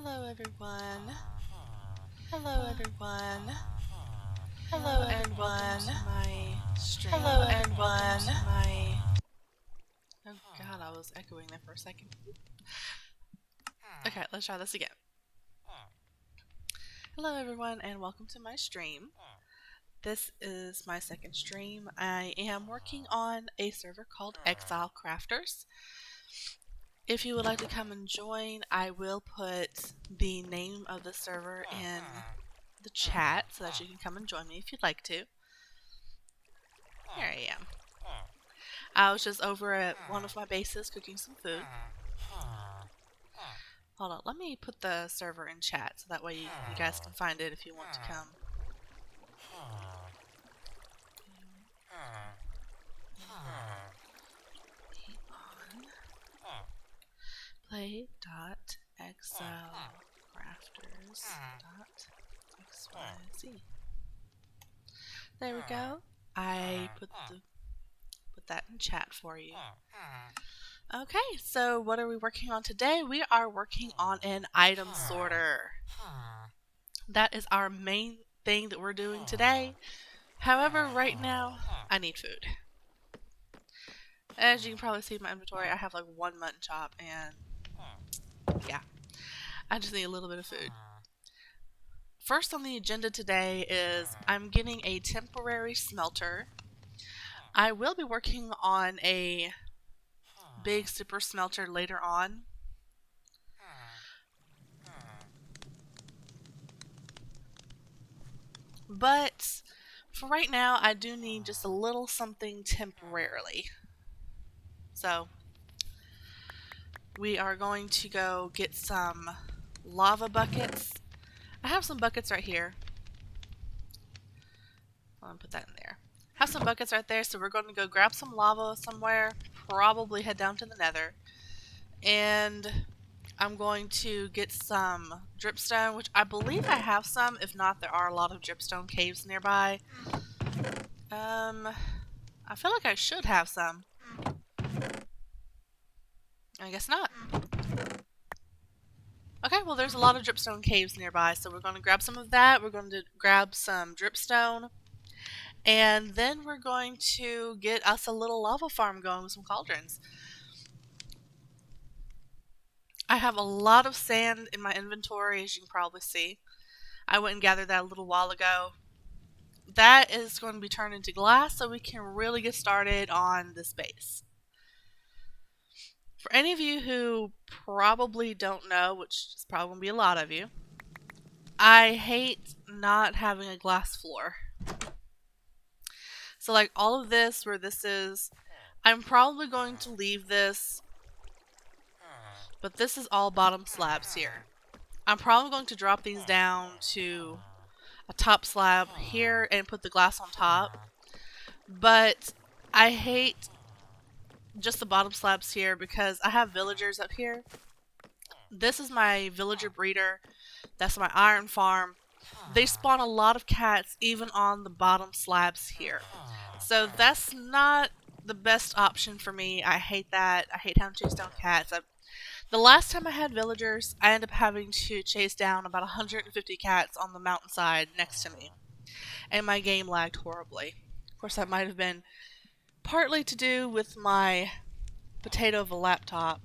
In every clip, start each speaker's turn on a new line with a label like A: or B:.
A: Hello everyone. Hello everyone. Hello and welcome to my stream. Hello and welcome to my... Oh god, I was echoing there for a second. Okay, let's try this again. Hello everyone and welcome to my stream. This is my second stream. I am working on a server called Exile Crafters. If you would like to come and join, I will put the name of the server in the chat so that you can come and join me if you'd like to. Here I am. I was just over at one of my bases cooking some food. Hold on, let me put the server in chat so that way you guys can find it if you want to come. play.exilecrafters.xyz. There we go. I put that in chat for you. Okay, so what are we working on today? We are working on an item sorter. That is our main thing that we're doing today. However, right now, I need food. As you can probably see in my inventory, I have like one mutton chop and yeah, I just need a little bit of food. First on the agenda today is I'm getting a temporary smelter. I will be working on a big super smelter later on. But for right now, I do need just a little something temporarily. So we are going to go get some lava buckets. I have some buckets right here. I'll put that in there. Have some buckets right there, so we're going to go grab some lava somewhere, probably head down to the nether. And I'm going to get some dripstone, which I believe I have some. If not, there are a lot of dripstone caves nearby. I feel like I should have some. I guess not. Okay, well there's a lot of dripstone caves nearby, so we're going to grab some of that. We're going to grab some dripstone. And then we're going to get us a little lava farm going with some cauldrons. I have a lot of sand in my inventory, as you can probably see. I went and gathered that a little while ago. That is going to be turned into glass so we can really get started on this base. For any of you who probably don't know, which is probably going to be a lot of you, I hate not having a glass floor. So like all of this, where this is, I'm probably going to leave this, but this is all bottom slabs here. I'm probably going to drop these down to a top slab here and put the glass on top. But I hate just the bottom slabs here because I have villagers up here. This is my villager breeder. That's my iron farm. They spawn a lot of cats even on the bottom slabs here. So that's not the best option for me. I hate that. I hate having to chase down cats. The last time I had villagers, I ended up having to chase down about 150 cats on the mountainside next to me. And my game lagged horribly. Of course, that might have been partly to do with my potato of a laptop.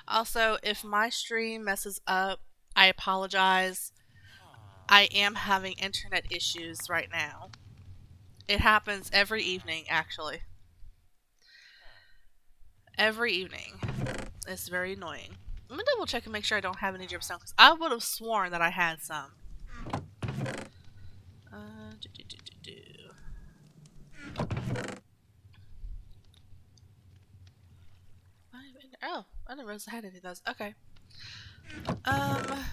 A: Also, if my stream messes up, I apologize. I am having internet issues right now. It happens every evening, actually. Every evening. It's very annoying. Let me double check and make sure I don't have any dripstone, because I would have sworn that I had some. Oh, I didn't realize I had any of those. Okay. I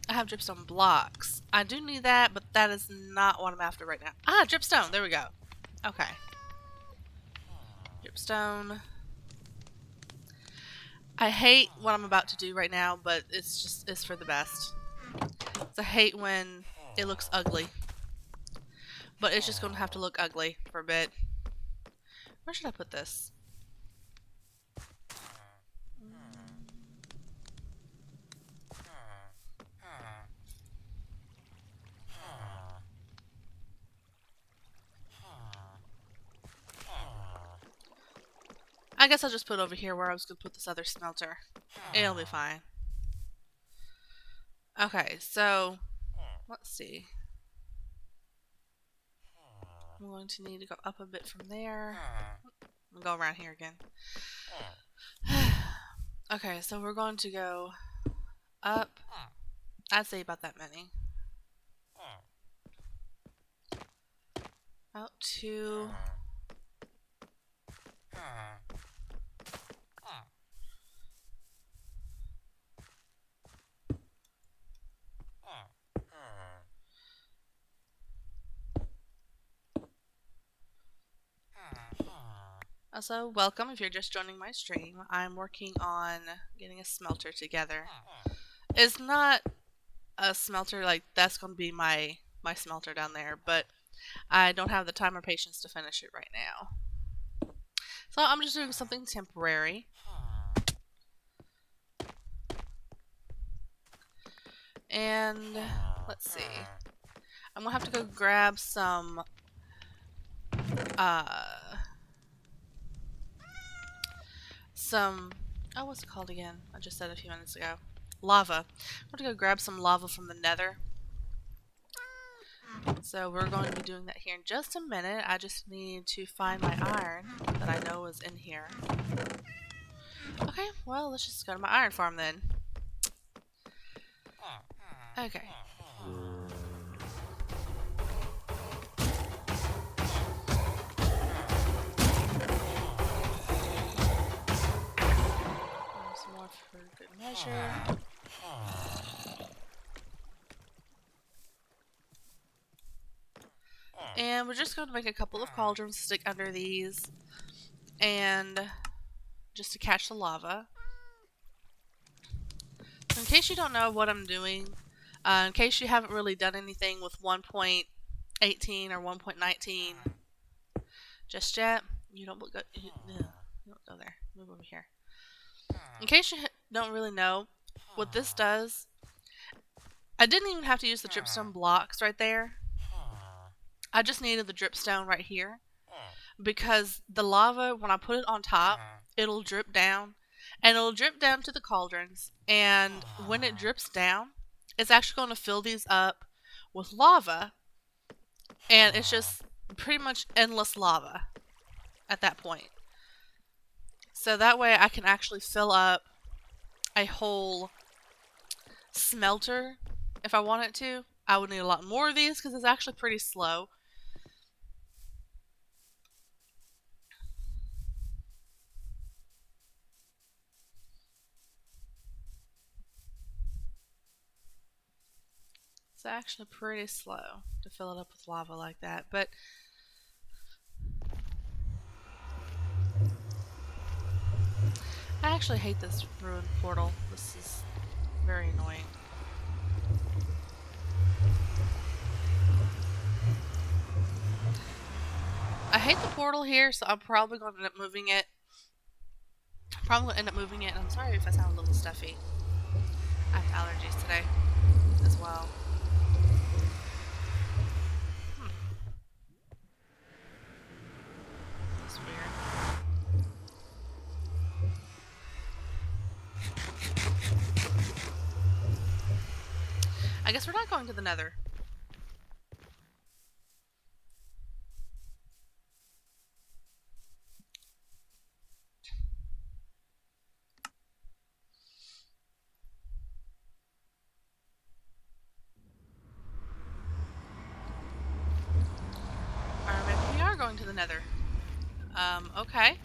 A: have dripstone blocks. I do need that, but that is not what I'm after right now. Ah, dripstone. There we go. Okay. Dripstone. I hate what I'm about to do right now, but it's for the best. I hate when it looks ugly. But it's just going to have to look ugly for a bit. Where should I put this? I guess I'll just put it over here where I was going to put this other smelter. It'll be fine. Okay, so let's see. I'm going to need to go up a bit from there. We'll go around here again. Okay, so we're going to go up. I'd say about that many. Out to... Also, welcome if you're just joining my stream. I'm working on getting a smelter together. It's not a smelter like that's going to be my smelter down there, but I don't have the time or patience to finish it right now. So I'm just doing something temporary. And let's see. I'm going to have to go grab some oh, what's it called again? I just said a few minutes ago. Lava. I'm going to go grab some lava from the nether. So we're going to be doing that here in just a minute. I just need to find my iron that I know is in here. Okay, well, let's just go to my iron farm then. Okay. Some more for good measure. And we're just going to make a couple of cauldrons to stick under these. And just to catch the lava. So in case you don't know what I'm doing, in case you haven't really done anything with 1.18 or 1.19 just yet, you don't go there. Move over here. In case you don't really know what this does, I didn't even have to use the dripstone blocks right there. I just needed the dripstone right here because the lava, when I put it on top, it'll drip down and it'll drip down to the cauldrons, and when it drips down, it's actually going to fill these up with lava, and it's just pretty much endless lava at that point. So that way I can actually fill up a whole smelter if I wanted to. I would need a lot more of these because it's actually pretty slow. It's actually pretty slow to fill it up with lava like that, but I actually hate this ruined portal. This is very annoying. I hate the portal here, so I'm probably going to end up moving it. I'm sorry if I sound a little stuffy. I have allergies today as well. That's weird. I guess we're not going to the nether. Or maybe we are going to the nether. Okay.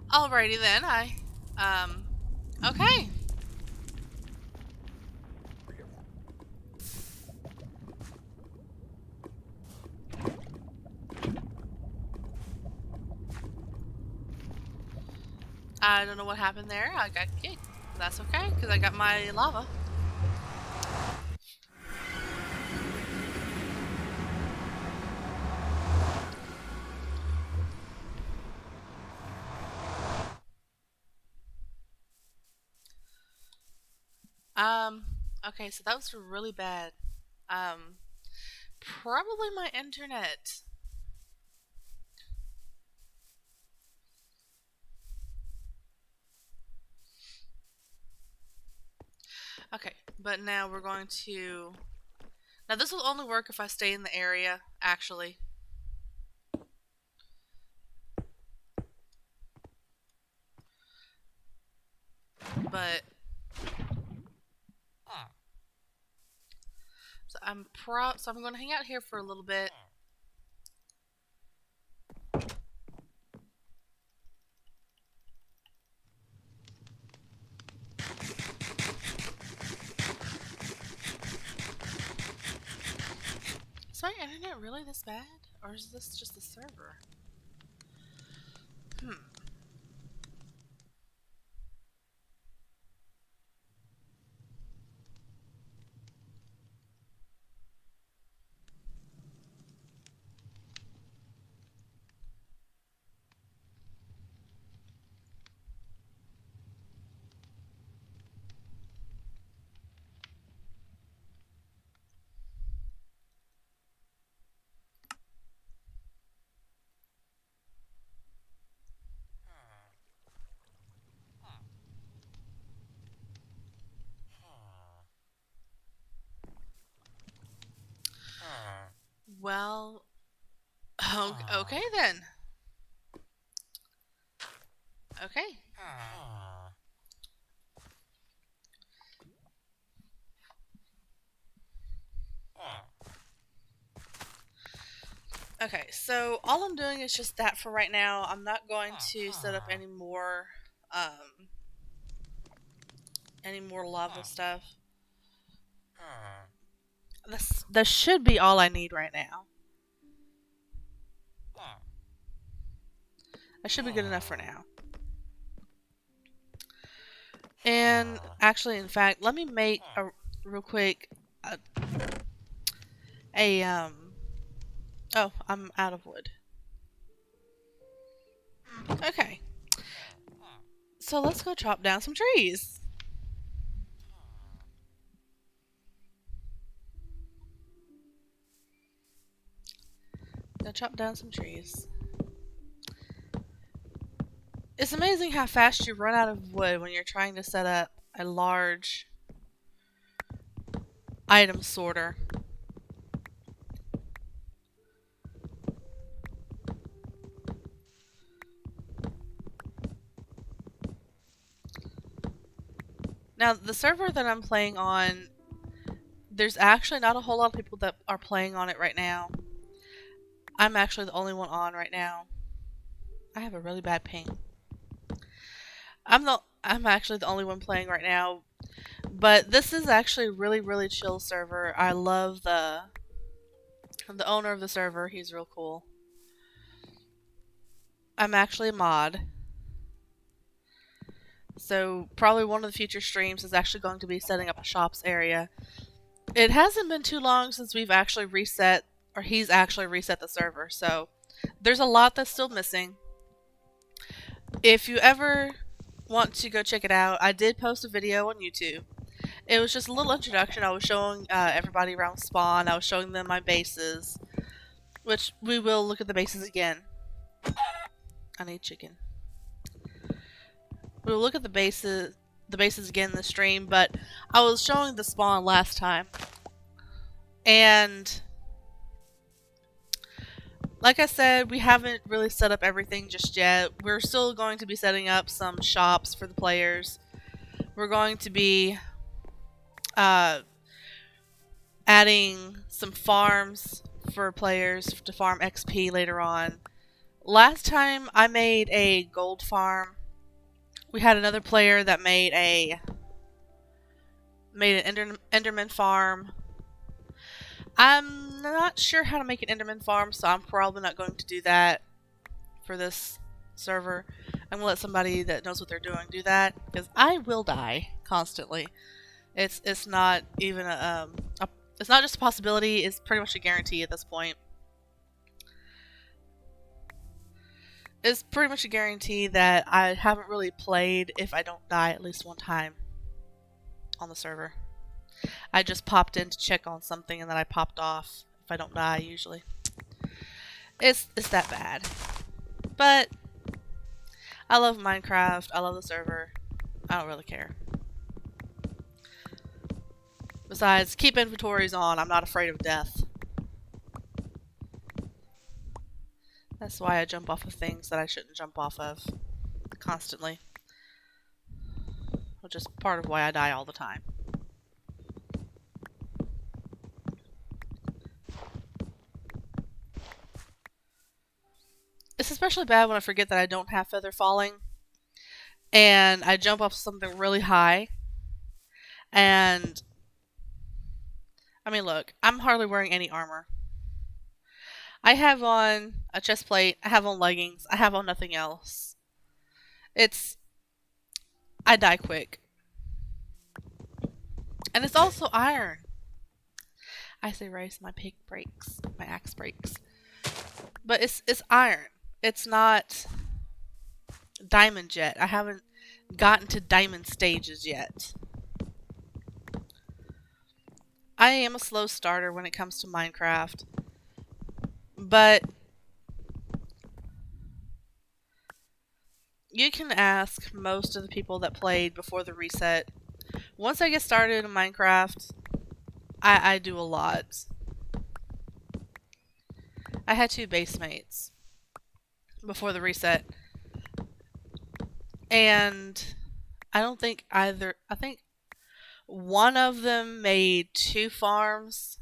A: Alrighty then, okay. I don't know what happened there. I got kicked. That's okay, because I got my lava. Okay, so that was really bad. Probably my internet. Okay, but now we're going to... Now this will only work if I stay in the area, actually. But... So I'm going to hang out here for a little bit. Is my internet really this bad? Or is this just the server? Well, okay then. Okay. Okay, so all I'm doing is just that for right now. I'm not going to set up any more lava stuff. This should be all I need right now. That should be good enough for now. And actually, in fact, let me make a real quick oh, I'm out of wood. Okay. So let's go chop down some trees. Go chop down some trees. It's amazing how fast you run out of wood when you're trying to set up a large item sorter. Now, the server that I'm playing on, there's actually not a whole lot of people that are playing on it right now. I'm actually the only one on right now. I have a really bad ping. I'm actually the only one playing right now. But this is actually a really, really chill server. I love the owner of the server. He's real cool. I'm actually a mod. So probably one of the future streams is actually going to be setting up a shops area. It hasn't been too long since we've actually reset, or he's actually reset the server. So there's a lot that's still missing. If you ever want to go check it out, I did post a video on YouTube. It was just a little introduction. I was showing everybody around spawn. I was showing them my bases, which we will look at the bases again. I need chicken. We'll look at the bases again in the stream, but I was showing the spawn last time. And like I said, we haven't really set up everything just yet. We're still going to be setting up some shops for the players. We're going to be adding some farms for players to farm XP later on. Last time I made a gold farm. We had another player that made an Enderman farm. I'm not sure how to make an Enderman farm, so I'm probably not going to do that for this server. I'm gonna let somebody that knows what they're doing do that, because I will die constantly. It's not even it's not just a possibility. It's pretty much a guarantee at this point. It's pretty much a guarantee that I haven't really played if I don't die at least one time. on the server. I just popped in to check on something and then I popped off if I don't die usually. It's that bad. But I love Minecraft. I love the server. I don't really care. Besides, keep inventories on. I'm not afraid of death. That's why I jump off of things that I shouldn't jump off of constantly. Which is part of why I die all the time. It's especially bad when I forget that I don't have feather falling. And I jump off something really high. And I mean, look, I'm hardly wearing any armor. I have on a chest plate, I have on leggings, I have on nothing else. I die quick. And it's also iron. I say rice, my pig breaks, my axe breaks. But it's iron. It's not diamond yet. I haven't gotten to diamond stages yet. I am a slow starter when it comes to Minecraft. But you can ask most of the people that played before the reset. Once I get started in Minecraft, I do a lot. I had 2 base mates before the reset. And I don't think either... I think one of them made 2 farms.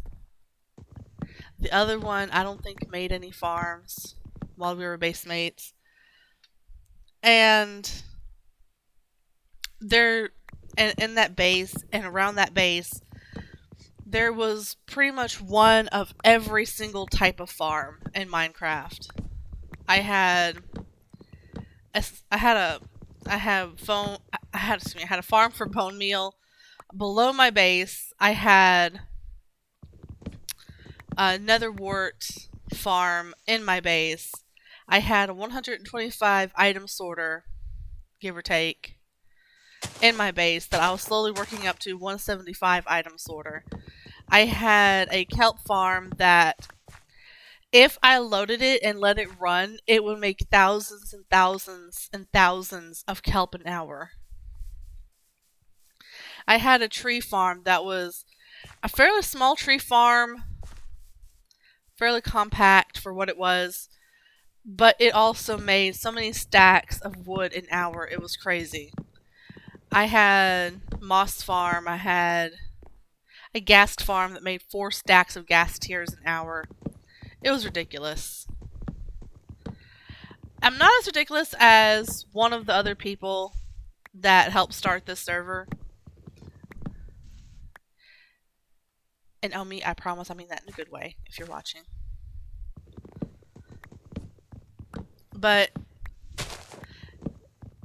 A: The other one, I don't think, made any farms while we were base mates. And there, in that base, and around that base, there was pretty much one of every single type of farm in Minecraft. I had a farm for bone meal. Below my base, I had a nether wart farm in my base. I had a 125 item sorter, give or take, in my base that I was slowly working up to 175 item sorter. I had a kelp farm that if I loaded it and let it run, it would make thousands and thousands and thousands of kelp an hour. I had a tree farm that was a fairly small tree farm, fairly compact for what it was, but it also made so many stacks of wood an hour. It was crazy. I had moss farm. I had a ghast farm that made 4 stacks of ghast tears an hour. It was ridiculous. I'm not as ridiculous as one of the other people that helped start this server. And Omi, I promise I mean that in a good way, if you're watching. But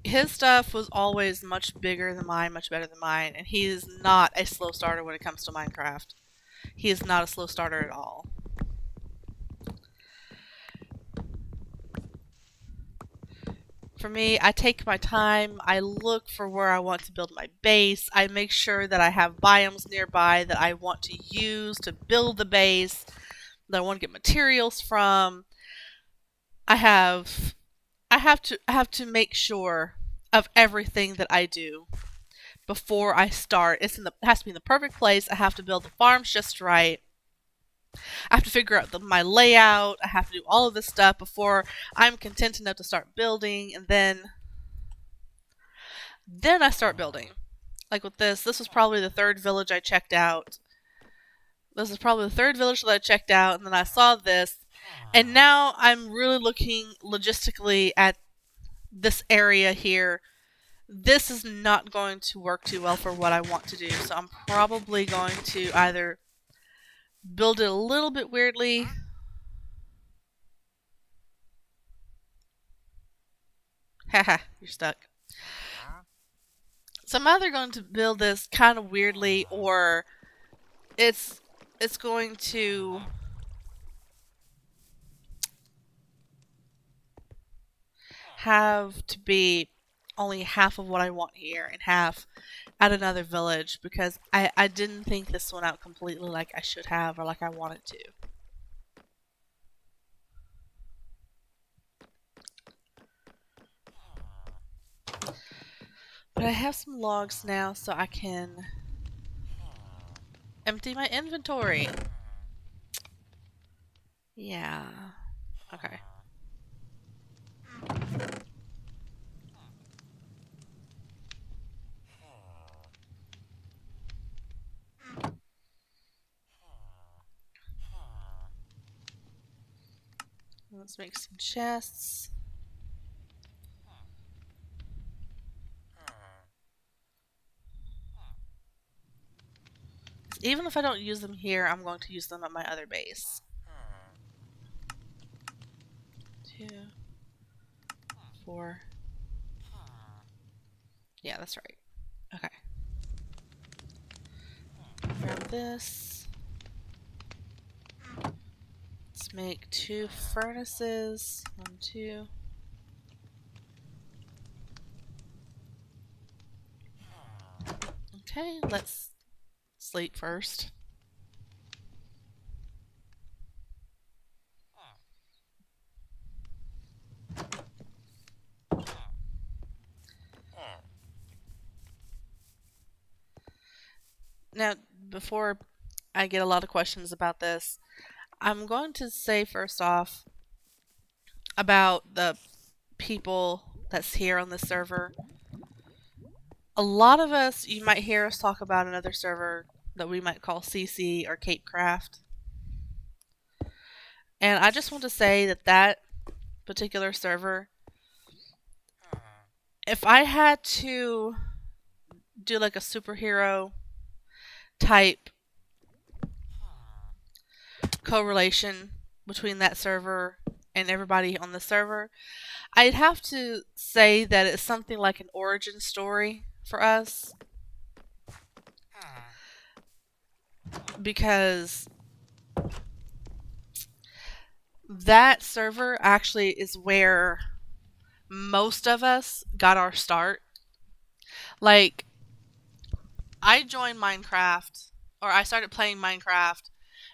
A: his stuff was always much bigger than mine, much better than mine, and he is not a slow starter when it comes to Minecraft. He is not a slow starter at all. For me, I take my time, I look for where I want to build my base, I make sure that I have biomes nearby that I want to use to build the base, that I want to get materials from. I have to make sure of everything that I do before I start. It has to be in the perfect place. I have to build the farms just right. I have to figure out my layout. I have to do all of this stuff before I'm content enough to start building, and then I start building. Like with this was probably the 3rd village I checked out. This is probably the 3rd village that I checked out, and then I saw this, and now I'm really looking logistically at this area here. This is not going to work too well for what I want to do, so I'm probably going to either build it a little bit weirdly. Haha, you're stuck. So I'm either going to build this kind of weirdly, or it's going to have to be only half of what I want here and half at another village because I didn't think this one out completely like I should have or like I wanted to. But I have some logs now so I can empty my inventory. Yeah. Okay. Let's make some chests. Even if I don't use them here, I'm going to use them at my other base. 2, 4. Yeah, that's right. Okay. Grab this. Let's make 2 furnaces. 1, 2. Okay, let's sleep first. Now, before I get a lot of questions about this, I'm going to say first off about the people that's here on the server. A lot of us, you might hear us talk about another server that we might call CC or Cape Craft. And I just want to say that that particular server, if I had to do like a superhero type correlation between that server and everybody on the server, I'd have to say that it's something like an origin story for us. Because that server actually is where most of us got our start. Like, I joined Minecraft, or I started playing Minecraft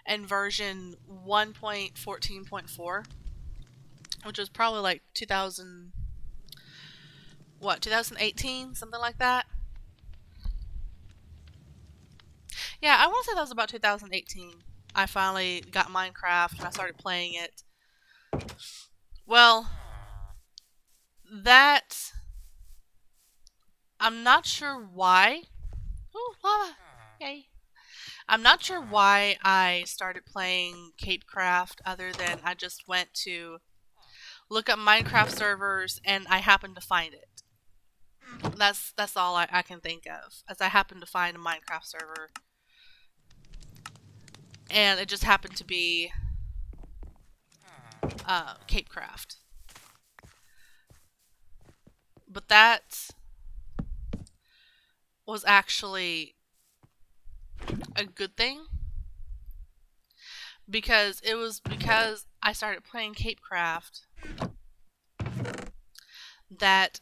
A: in version 1.14.4, which was probably like 2018, something like that. Yeah, I want to say that was about 2018. I finally got Minecraft and I started playing it. Well, that, I'm not sure why. Ooh, lava! Yay. I'm not sure why I started playing Cape Craft other than I just went to look up Minecraft servers and I happened to find it. That's all I can think of, as I happened to find a Minecraft server. And it just happened to be Cape Craft. But that was actually a good thing. Because it was because I started playing Cape Craft that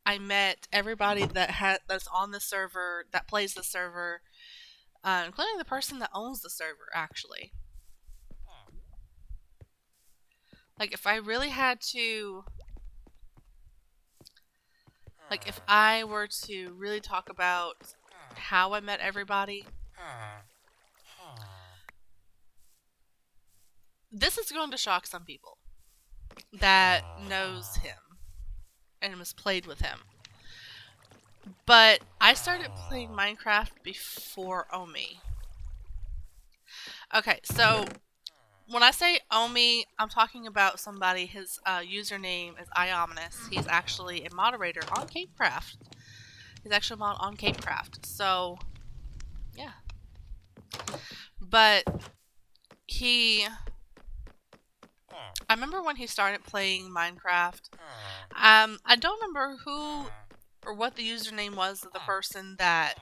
A: I met everybody that's on the server, that plays the server, including the person that owns the server, actually. Like, if I really had to, like, if I were to really talk about how I met everybody, this is going to shock some people that knows him and has played with him. But I started playing Minecraft before Omi. Okay, so when I say Omi, I'm talking about somebody, his username is Iominous. He's actually a moderator on Capecraft. He's actually a mod on Capecraft. So, yeah. But I remember when he started playing Minecraft. I don't remember who or what the username was of the person that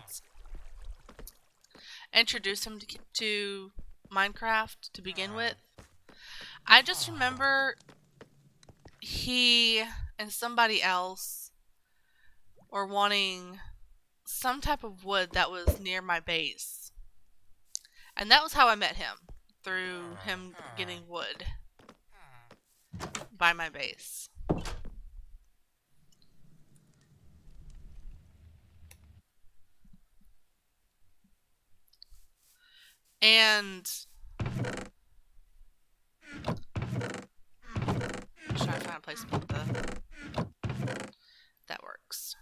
A: introduced him to Minecraft to begin with. I just remember he and somebody else were wanting some type of wood that was near my base. And that was how I met him, through him getting wood by my base. And I'm trying to find a place that works.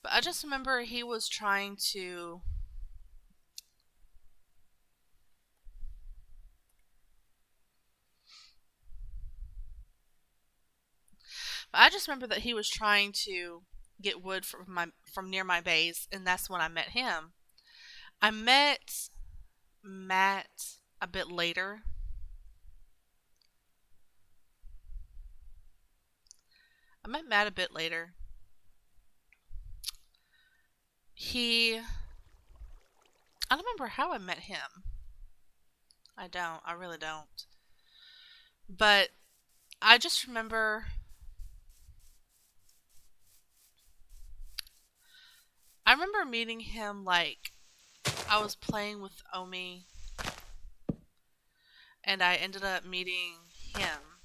A: But I just remember he was trying to get wood from near my base, and that's when I met him. I met Matt a bit later. He I don't remember how I met him. I don't. I really don't. But I just remember meeting him, like, I was playing with Omi, and I ended up meeting him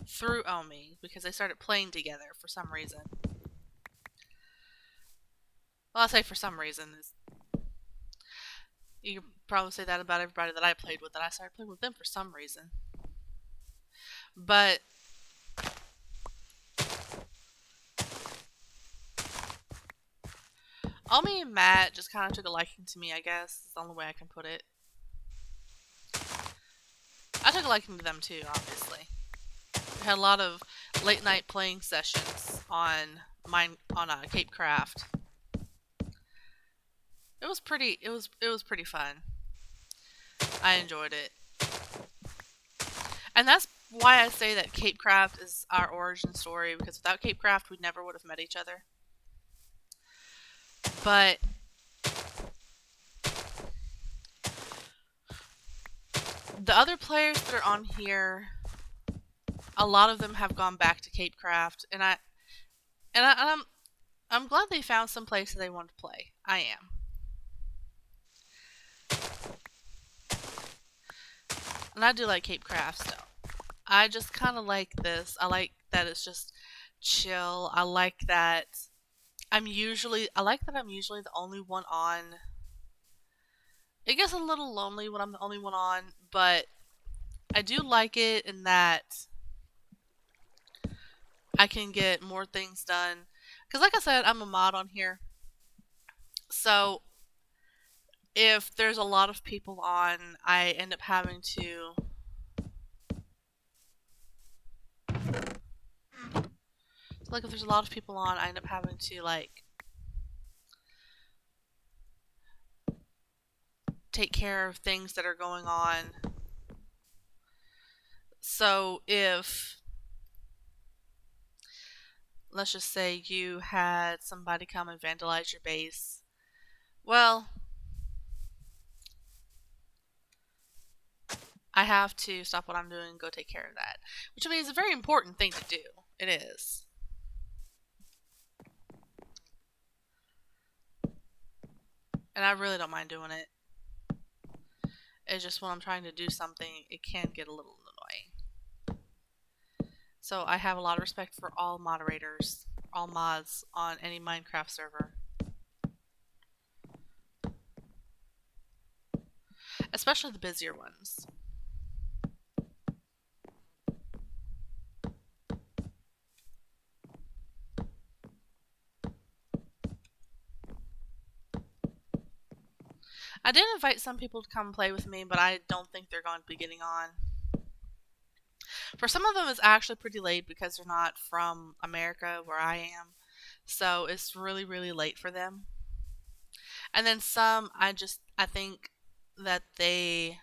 A: through Omi because they started playing together for some reason. Well, I say for some reason. You could probably say that about everybody that I played with, that I started playing with them for some reason. But Omi and Matt just kind of took a liking to me, I guess. It's the only way I can put it. I took a liking to them too, obviously. We had a lot of late night playing sessions on Cape Craft. It was pretty fun. I enjoyed it. And that's why I say that Cape Craft is our origin story, because without Cape Craft we never would have met each other. But the other players that are on here, a lot of them have gone back to Cape Craft, and I'm glad they found some place that they want to play. I am. And I do like Cape Craft still. I just kind of like this. I like that it's just chill. I like that I'm usually the only one on. It gets a little lonely when I'm the only one on, but I do like it in that I can get more things done. Because like I said, I'm a mod on here. So if there's a lot of people on, I end up having to if there's a lot of people on, I end up having to take care of things that are going on. So if, let's just say you had somebody come and vandalize your base, well, I have to stop what I'm doing and go take care of that. Which I mean is a very important thing to do. It is. And I really don't mind doing it. It's just when I'm trying to do something, it can get a little annoying. So I have a lot of respect for all moderators, all mods on any Minecraft server. Especially the busier ones. I did invite some people to come play with me, but I don't think they're going to be getting on. For some of them, it's actually pretty late because they're not from America, where I am. So it's really, really late for them. And then some, I think that they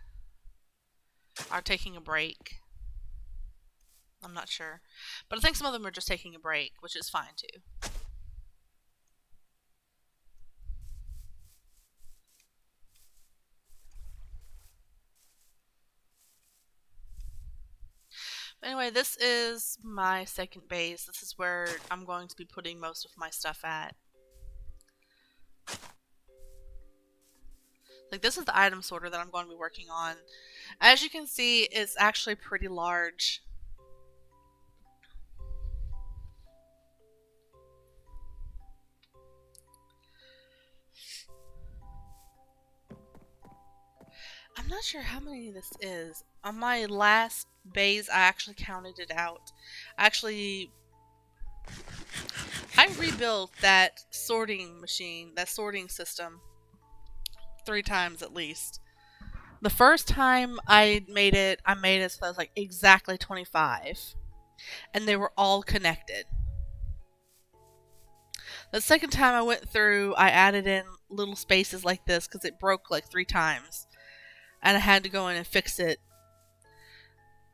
A: are taking a break. I'm not sure. But I think some of them are just taking a break, which is fine too. Anyway, this is my second base. This is where I'm going to be putting most of my stuff at. Like, this is the item sorter that I'm going to be working on. As you can see, it's actually pretty large. I'm not sure how many this is. On my last base, I actually counted it out. I rebuilt that sorting machine, that sorting system, 3 times at least. The first time I made it so that it was like exactly 25. And they were all connected. The second time I went through, I added in little spaces like this because it broke like 3 times. And I had to go in and fix it.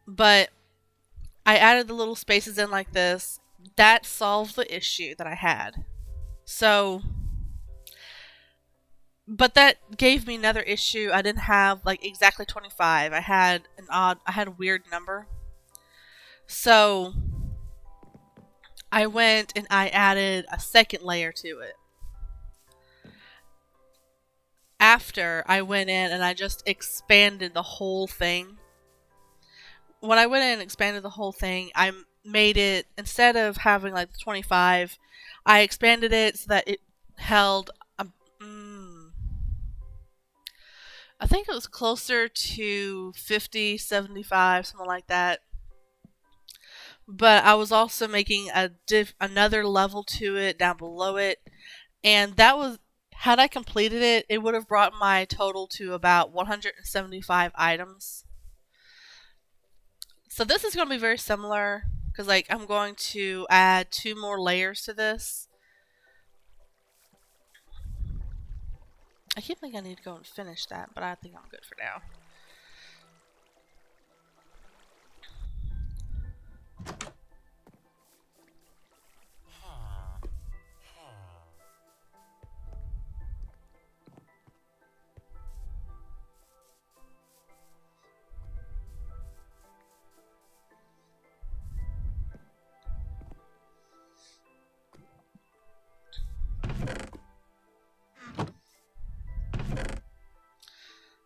A: But I added the little spaces in like this. That solved the issue that I had. So, but that gave me another issue. I didn't have like exactly 25. I had a weird number. So, I went and I added a second layer to it. After I went in and I just expanded the whole thing. When I went in and expanded the whole thing, I made it, instead of having like 25, I expanded it so that it held, I think it was closer to 50, 75, something like that. But I was also making another level to it down below it. And that was, had I completed it, it would have brought my total to about 175 items. So this is going to be very similar because like I'm going to add 2 more layers to this. I keep thinking I need to go and finish that, but I think I'm good for now.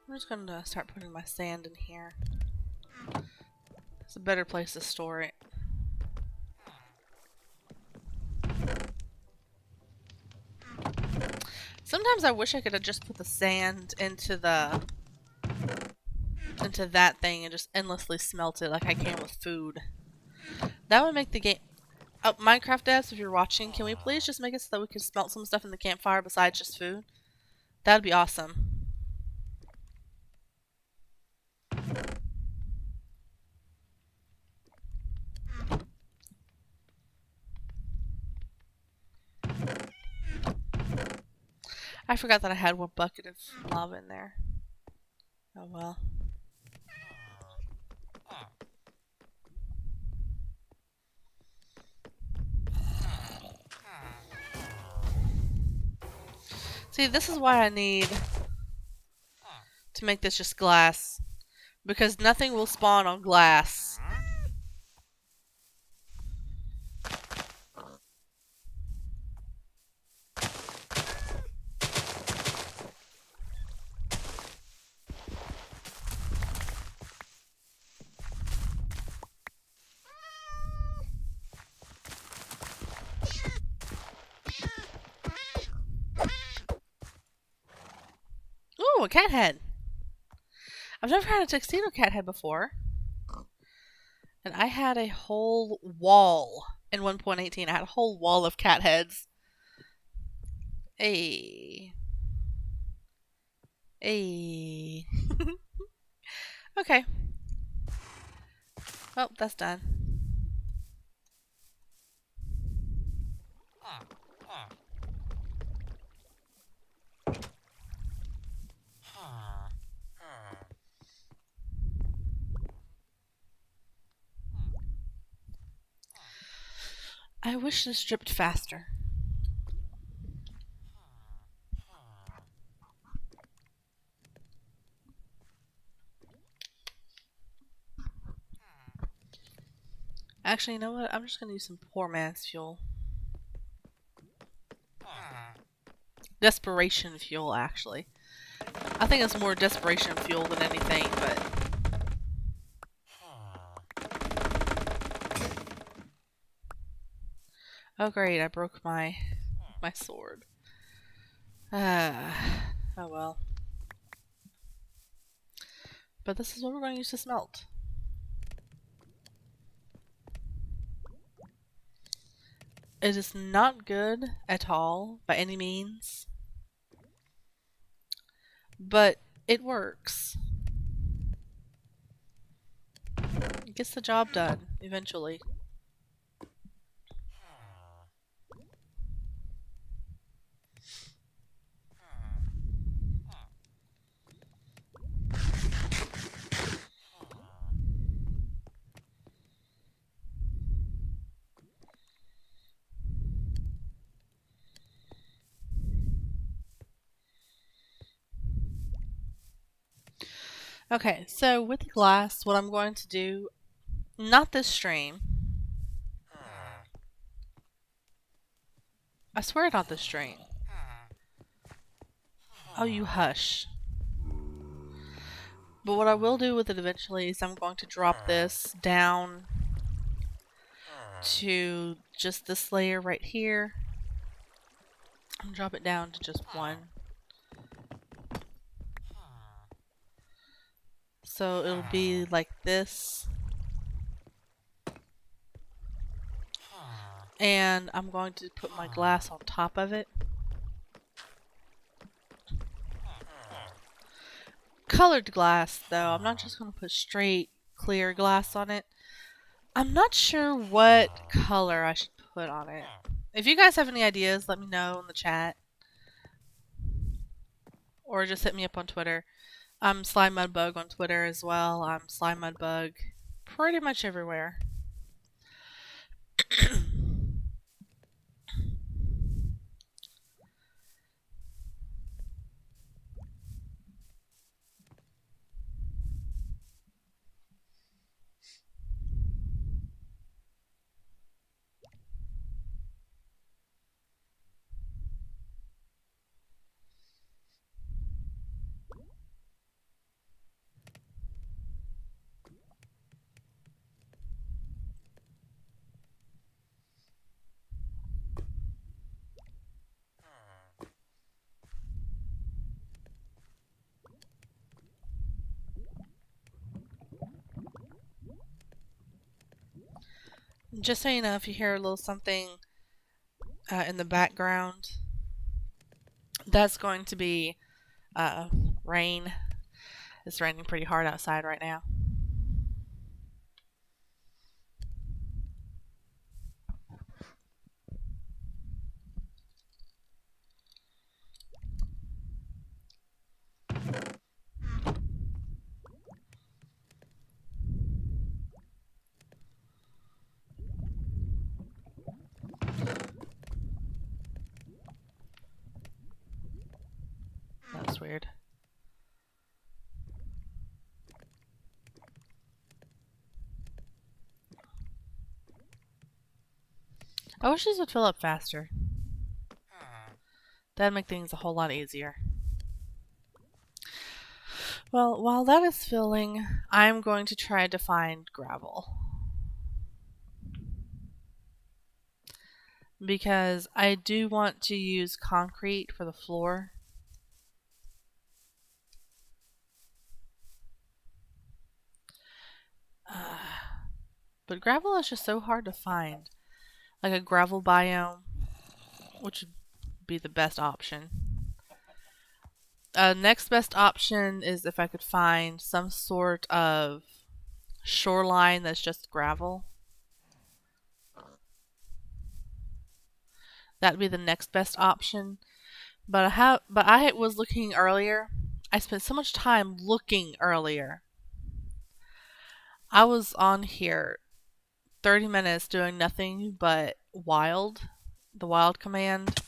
A: I'm just going to start putting my sand in here. It's a better place to store it. Sometimes I wish I could have just put the sand into that thing and just endlessly smelt it like I can with food. That would make the game... Oh, Minecraft devs, if you're watching, can we please just make it so that we can smelt some stuff in the campfire besides just food? That would be awesome. I forgot that I had 1 bucket of lava in there. Oh well. See, this is why I need to make this just glass. Because nothing will spawn on glass. Ooh, a cat head. I've never had a tuxedo cat head before. And I had a whole wall in 1.18. I had a whole wall of cat heads. Hey. Hey. Okay. Well, that's done. I wish this dripped faster. Actually, you know what? I'm just going to use some poor man's fuel. Desperation fuel, actually. I think it's more desperation fuel than anything, but... Oh great, I broke my sword. Oh well. But this is what we're going to use to smelt. It is not good at all, by any means. But it works. It gets the job done, eventually. Okay, so with the glass, what I'm going to do, not this stream. I swear not this stream. Oh, you hush. But what I will do with it eventually is I'm going to drop this down to just this layer right here. And drop it down to just one. So it'll be like this. And I'm going to put my glass on top of it. Colored glass, though. I'm not just going to put straight clear glass on it. I'm not sure what color I should put on it. If you guys have any ideas, let me know in the chat. Or just hit me up on Twitter. I'm SlimeMudbug on Twitter as well. I'm SlimeMudbug pretty much everywhere. Just so you know, if you hear a little something in the background, that's going to be rain. It's raining pretty hard outside right now. That's weird. I wish these would fill up faster. That'd make things a whole lot easier. Well, while that is filling, I'm going to try to find gravel. Because I do want to use concrete for the floor. But gravel is just so hard to find. Like a gravel biome, which would be the best option. Next best option is if I could find some sort of shoreline that's just gravel. That'd be the next best option. But I was looking earlier. I spent so much time looking earlier. I was on here 30 minutes doing nothing but the wild command,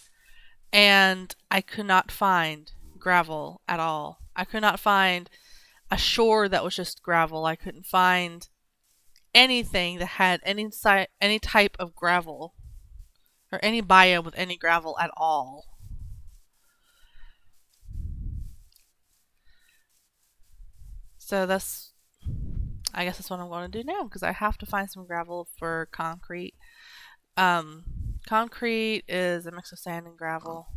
A: and I could not find gravel at all. I could not find a shore that was just gravel. I couldn't find anything that had any type of gravel or any biome with any gravel at all. So I guess that's what I'm going to do now because I have to find some gravel for concrete. Concrete is a mix of sand and gravel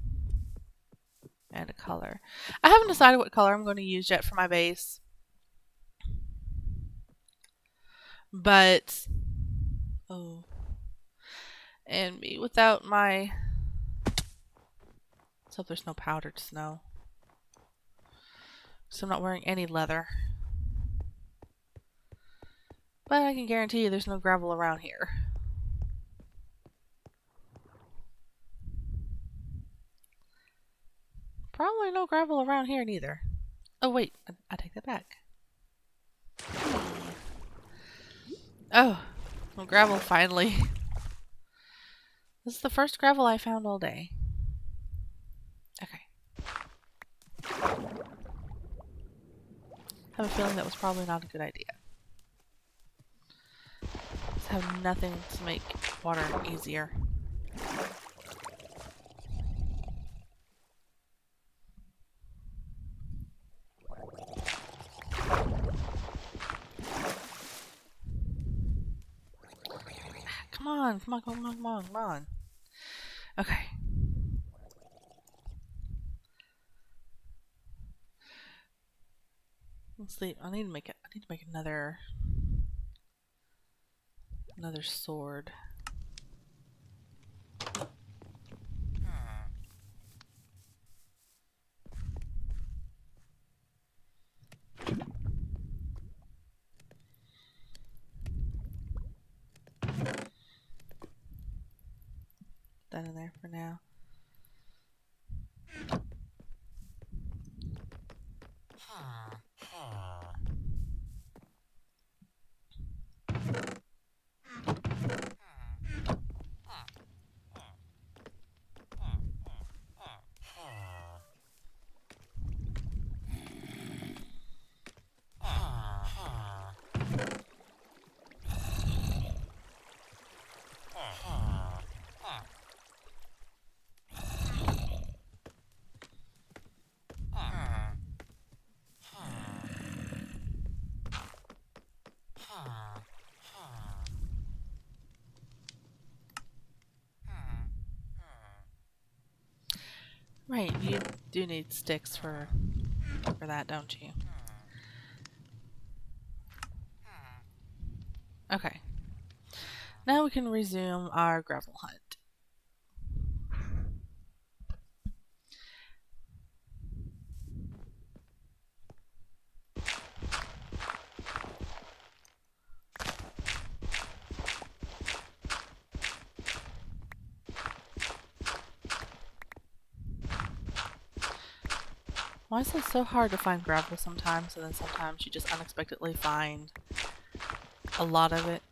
A: and a color. I haven't decided what color I'm going to use yet for my base. But, oh, and me without my, let's hope there's no powdered snow. So I'm not wearing any leather. But I can guarantee you there's no gravel around here. Probably no gravel around here neither. Oh wait, I take that back. Oh, well, gravel finally. This is the first gravel I found all day. Okay. I have a feeling that was probably not a good idea. Let's have nothing to make water easier. Come on, come on, come on, come on, come on. Okay. Let's see. I need to make another sword. Put that in there for now. Right, you do need sticks for that, don't you? Okay. Now we can resume our gravel hunt. Why is it so hard to find gravel sometimes, and then sometimes you just unexpectedly find a lot of it?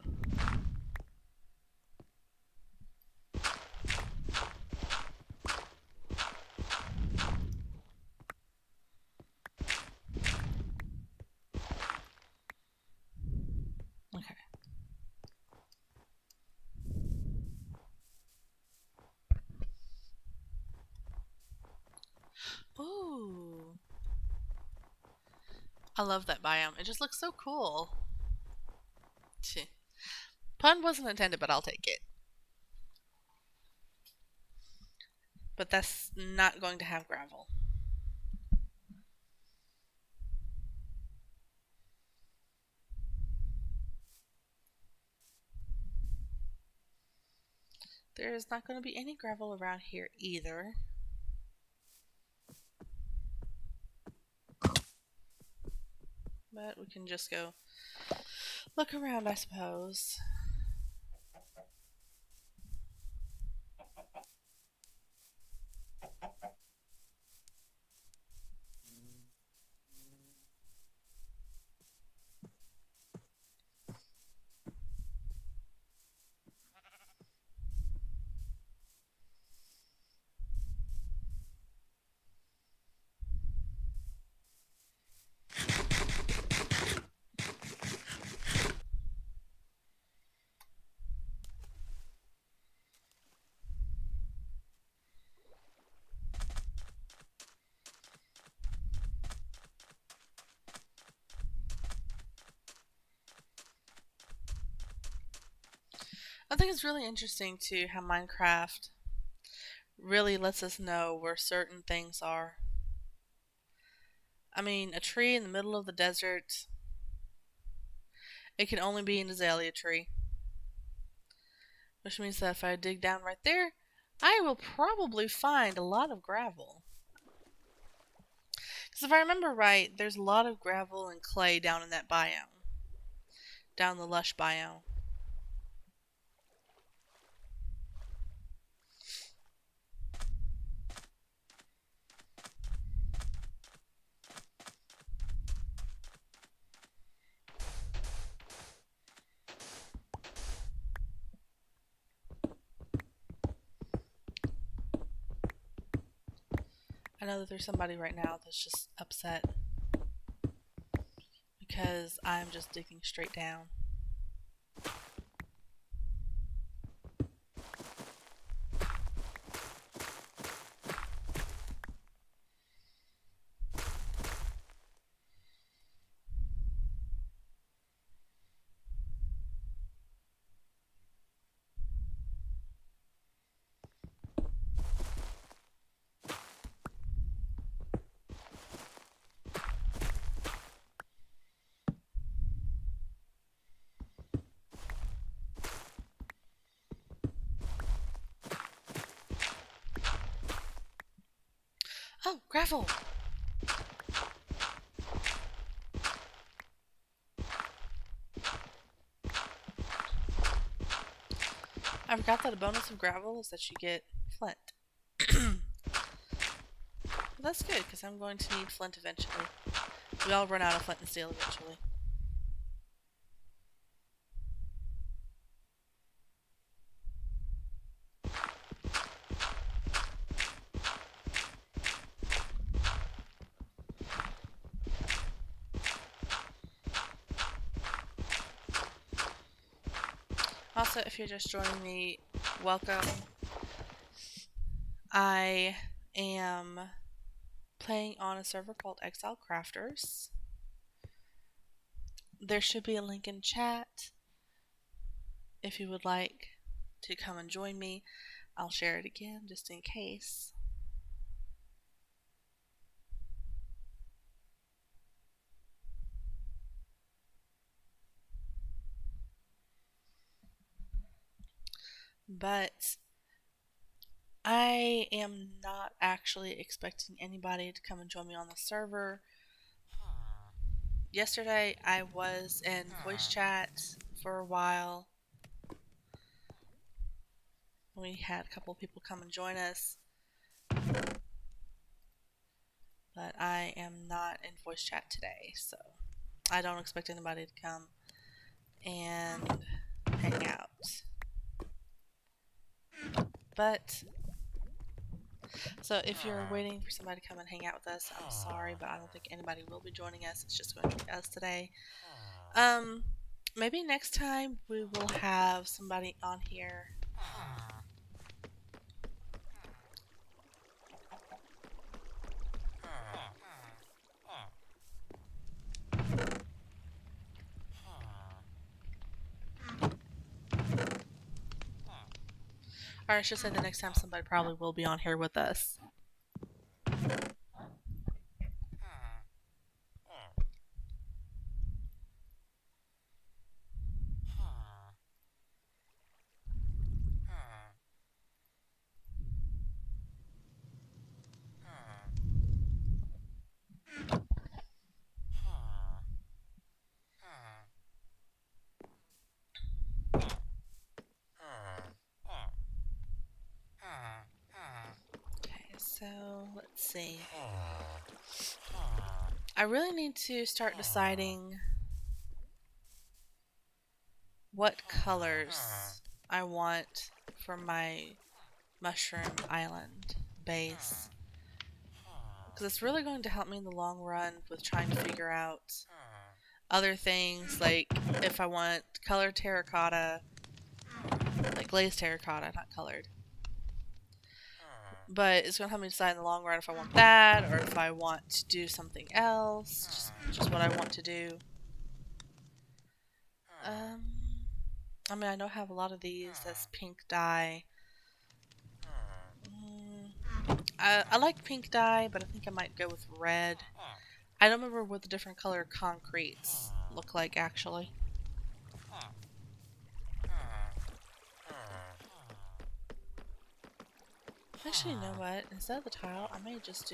A: Okay. Ooh. I love that biome. It just looks so cool. Pun wasn't intended, but I'll take it. But that's not going to have gravel. There's not going to be any gravel around here either. But we can just go look around, I suppose. think it's really interesting too how Minecraft really lets us know where certain things are. I mean, a tree in the middle of the desert, it can only be an azalea tree. Which means that if I dig down right there, I will probably find a lot of gravel. Because if I remember right, there's a lot of gravel and clay down in that biome. Down the lush biome. I know that there's somebody right now that's just upset because I'm just digging straight down. Oh, gravel! I forgot that a bonus of gravel is that you get flint. Well, that's good, because I'm going to need flint eventually. We all run out of flint and steel eventually. Also, if you're just joining me, welcome. I am playing on a server called Exile Crafters. There should be a link in chat if you would like to come and join me. I'll share it again just in case. But I am not actually expecting anybody to come and join me on the server. Yesterday I was in voice chat for a while. We had a couple of people come and join us. But I am not in voice chat today, so I don't expect anybody to come and hang out. But so if you're waiting for somebody to come and hang out with us, I'm sorry, but I don't think anybody will be joining us. It's just going to be us today. Maybe next time we will have somebody on here. Or I should say the next time somebody probably will be on here with us. So, let's see. I really need to start deciding what colors I want for my mushroom island base. Because it's really going to help me in the long run with trying to figure out other things, like if I want colored terracotta, like glazed terracotta, not colored. But it's going to help me decide in the long run if I want that or if I want to do something else, just what I want to do. I mean, I know I have a lot of these that's pink dye. I like pink dye, but I think I might go with red. I don't remember what the different color concretes look like, actually. Actually, you know what? Instead of the tile, I may just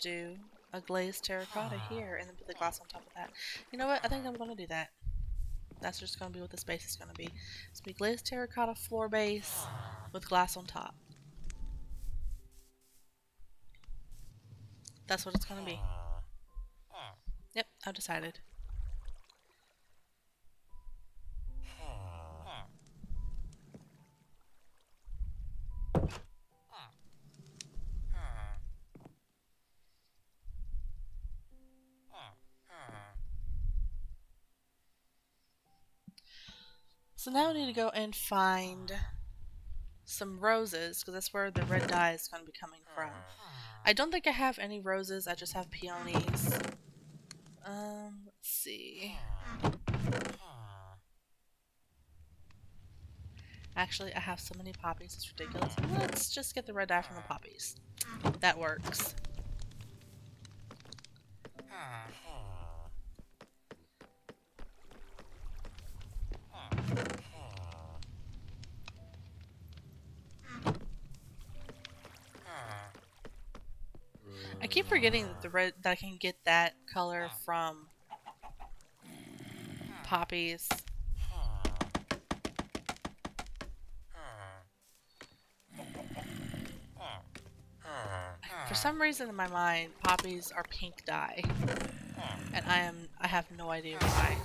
A: do a glazed terracotta here and then put the glass on top of that. You know what? I think I'm going to do that. That's just going to be what the space is going to be. It's going to be glazed terracotta floor base with glass on top. That's what it's going to be. Yep, I've decided. So now we need to go and find some roses, because that's where the red dye is going to be coming from. I don't think I have any roses, I just have peonies. Let's see. Actually, I have so many poppies, it's ridiculous. Let's just get the red dye from the poppies. That works. I keep forgetting that that I can get that color from poppies. For some reason in my mind, poppies are pink dye, and I have no idea why.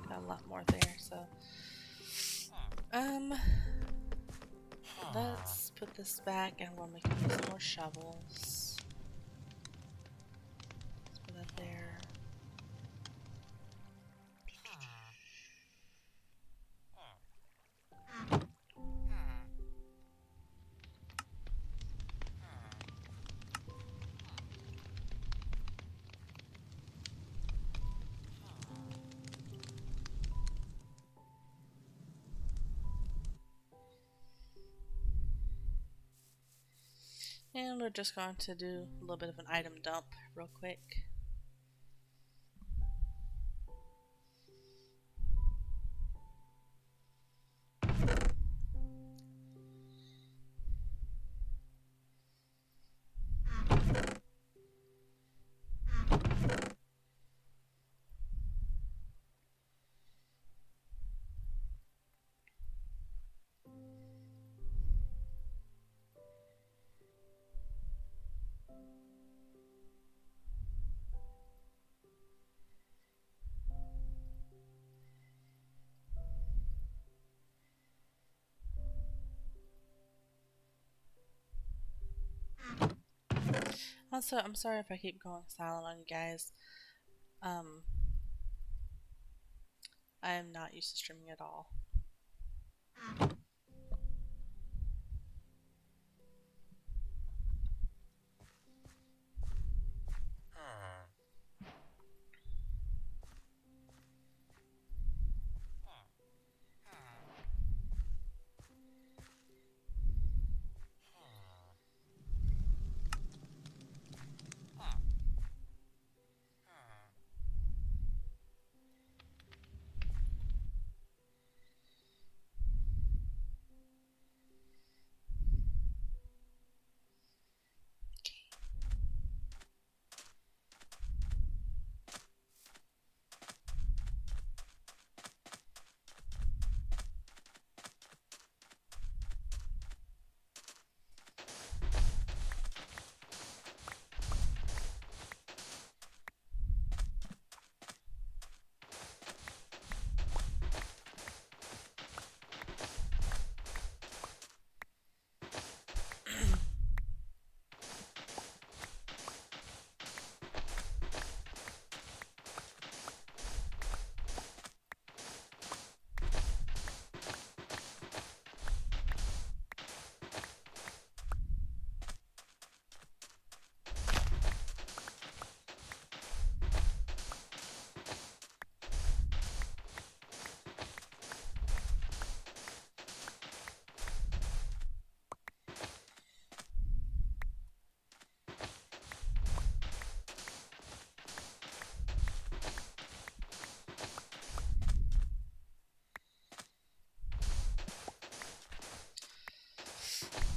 A: Got a lot more there, so let's put this back and we'll make some more shovels. Let's put that there. And we're just going to do a little bit of an item dump real quick. Also, I'm sorry if I keep going silent on you guys. I am not used to streaming at all.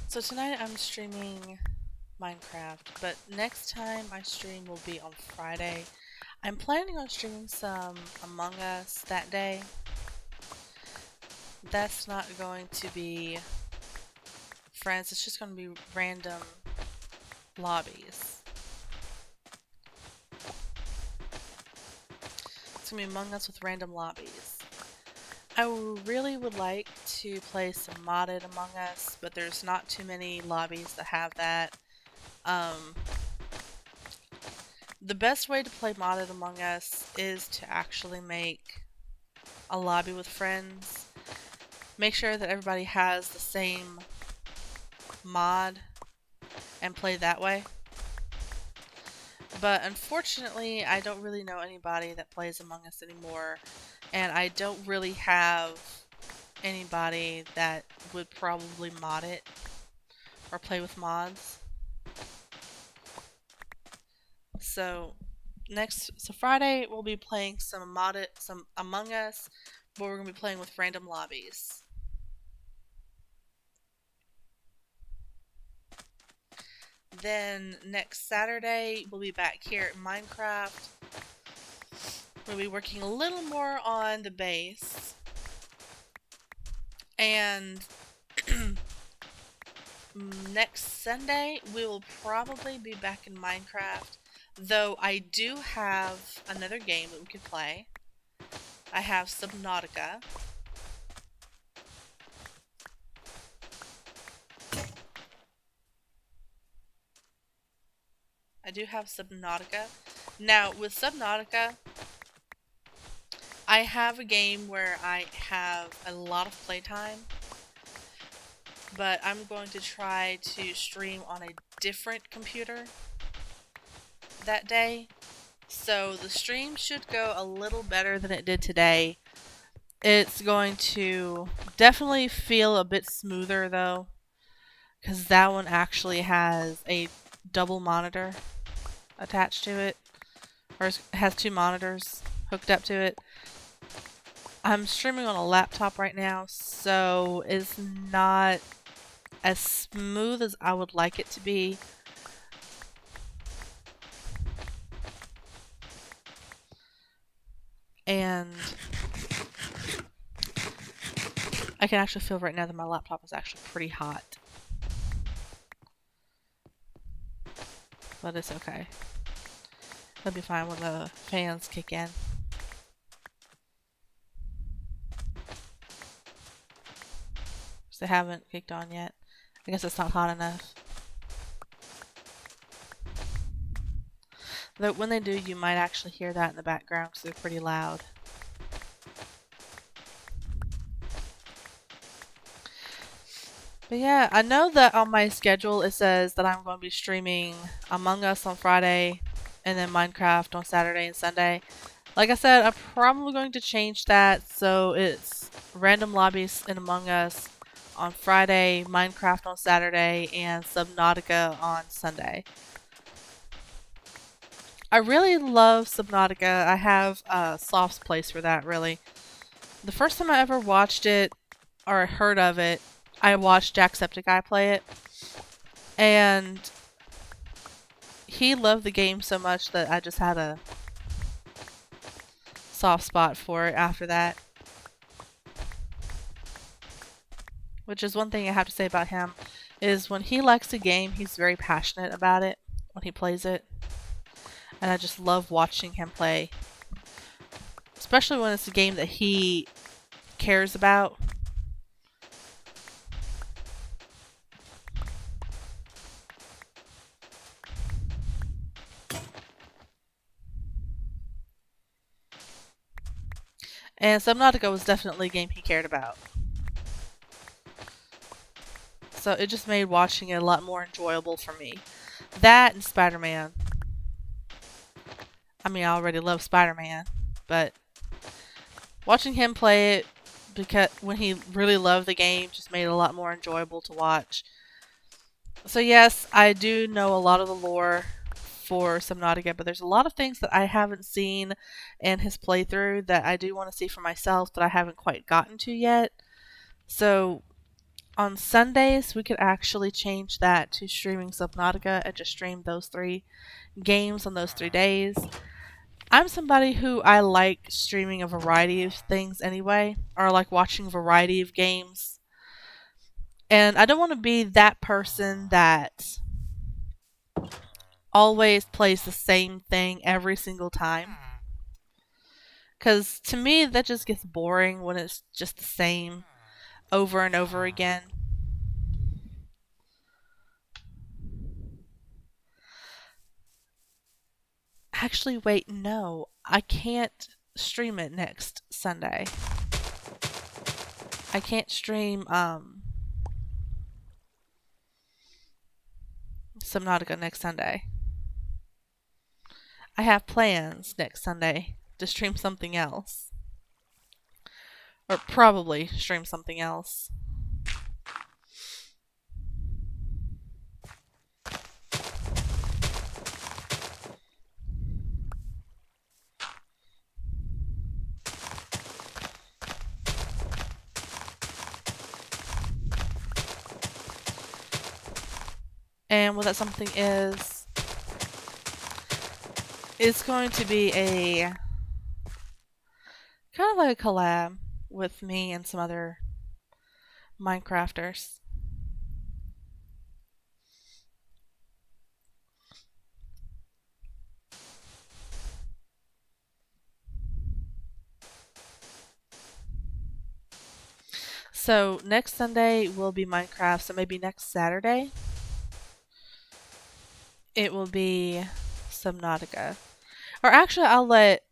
A: So tonight I'm streaming Minecraft, but next time I stream will be on Friday. I'm planning on streaming some Among Us that day. That's not going to be friends, it's just going to be random lobbies. It's going to be Among Us with random lobbies. I really would like to play some modded Among Us, but there's not too many lobbies that have that. The best way to play modded Among Us is to actually make a lobby with friends. Make sure that everybody has the same mod and play that way. But unfortunately, I don't really know anybody that plays Among Us anymore, and I don't really have anybody that would probably mod it or play with mods. So Friday we'll be playing some Among Us, but we're gonna be playing with random lobbies. Then next Saturday we'll be back here at Minecraft. We'll be working a little more on the base. And next Sunday we will probably be back in Minecraft, though I do have another game that we could play. I have Subnautica. I do have Subnautica. Now, with Subnautica, I have a game where I have a lot of playtime, but I'm going to try to stream on a different computer that day. So the stream should go a little better than it did today. It's going to definitely feel a bit smoother though, because that one actually has a double monitor attached to it, or has two monitors hooked up to it. I'm streaming on a laptop right now, so it's not as smooth as I would like it to be. And I can actually feel right now that my laptop is actually pretty hot. But it's okay. It'll be fine when the fans kick in. They haven't kicked on yet. I guess it's not hot enough. Though when they do, you might actually hear that in the background because they're pretty loud. But yeah, I know that on my schedule it says that I'm going to be streaming Among Us on Friday and then Minecraft on Saturday and Sunday. Like I said, I'm probably going to change that so it's random lobbies in Among Us on Friday, Minecraft on Saturday, and Subnautica on Sunday. I really love Subnautica. I have a soft place for that, really. The first time I ever watched it, or heard of it, I watched Jacksepticeye play it. And he loved the game so much that I just had a soft spot for it after that. Which is one thing I have to say about him, is when he likes a game, he's very passionate about it when he plays it. And I just love watching him play. Especially when it's a game that he cares about. And Subnautica was definitely a game he cared about. So it just made watching it a lot more enjoyable for me. That and Spider-Man. I mean, I already love Spider-Man, but watching him play it, because when he really loved the game, just made it a lot more enjoyable to watch. So yes, I do know a lot of the lore for Subnautica, but there's a lot of things that I haven't seen in his playthrough that I do want to see for myself that I haven't quite gotten to yet. So on Sundays, we could actually change that to streaming Subnautica and just stream those 3 games on those 3 days. I'm somebody who I like streaming a variety of things anyway, or like watching a variety of games. And I don't want to be that person that always plays the same thing every single time. Because to me, that just gets boring when it's just the same over and over again. Actually, wait, no. I can't stream it next Sunday. I can't stream Subnautica next Sunday. I have plans next Sunday to stream something else. Or probably stream something else. And what that something is, it's going to be a kind of like a collab with me and some other Minecrafters. So next Sunday will be Minecraft, so maybe next Saturday it will be Subnautica. Or actually I'll let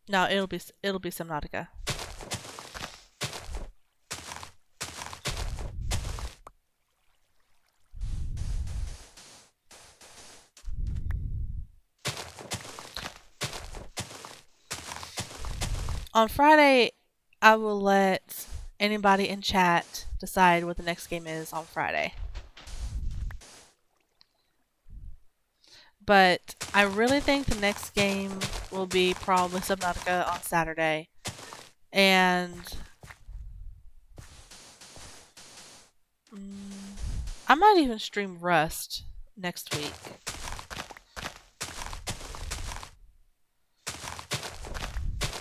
A: No, it'll be Subnautica. On Friday, I will let anybody in chat decide what the next game is on Friday. But I really think the next game will be probably Subnautica on Saturday. And I might even stream Rust next week.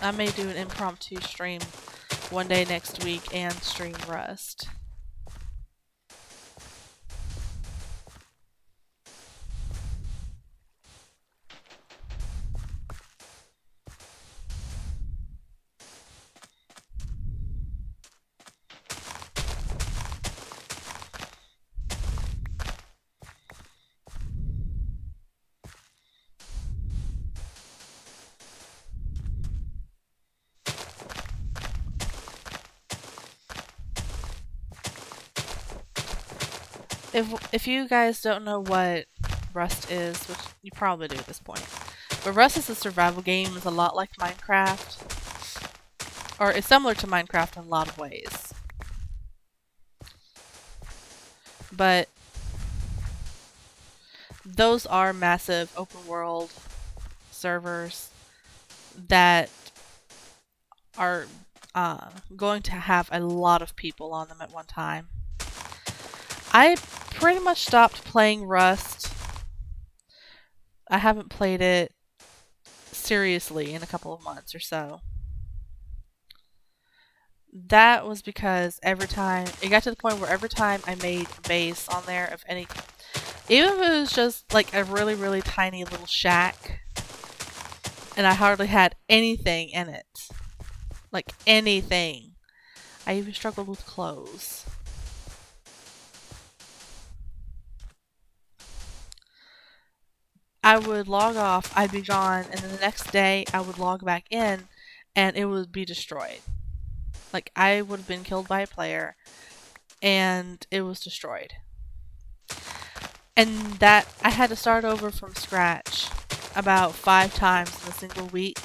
A: I may do an impromptu stream one day next week and stream Rust. If you guys don't know what Rust is, which you probably do at this point, but Rust is a survival game. It's a lot like Minecraft, or it's similar to Minecraft in a lot of ways. But those are massive open world servers that are going to have a lot of people on them at one time. I pretty much stopped playing Rust. I haven't played it seriously in a couple of months or so. That was because every time it got to the point where every time I made a base on there of any, even if it was just like a really, really tiny little shack and I hardly had anything in it, like anything, I even struggled with clothes. I would log off, I'd be gone, and then the next day I would log back in and it would be destroyed. Like, I would have been killed by a player and it was destroyed. And that I had to start over from scratch about 5 times in a single week.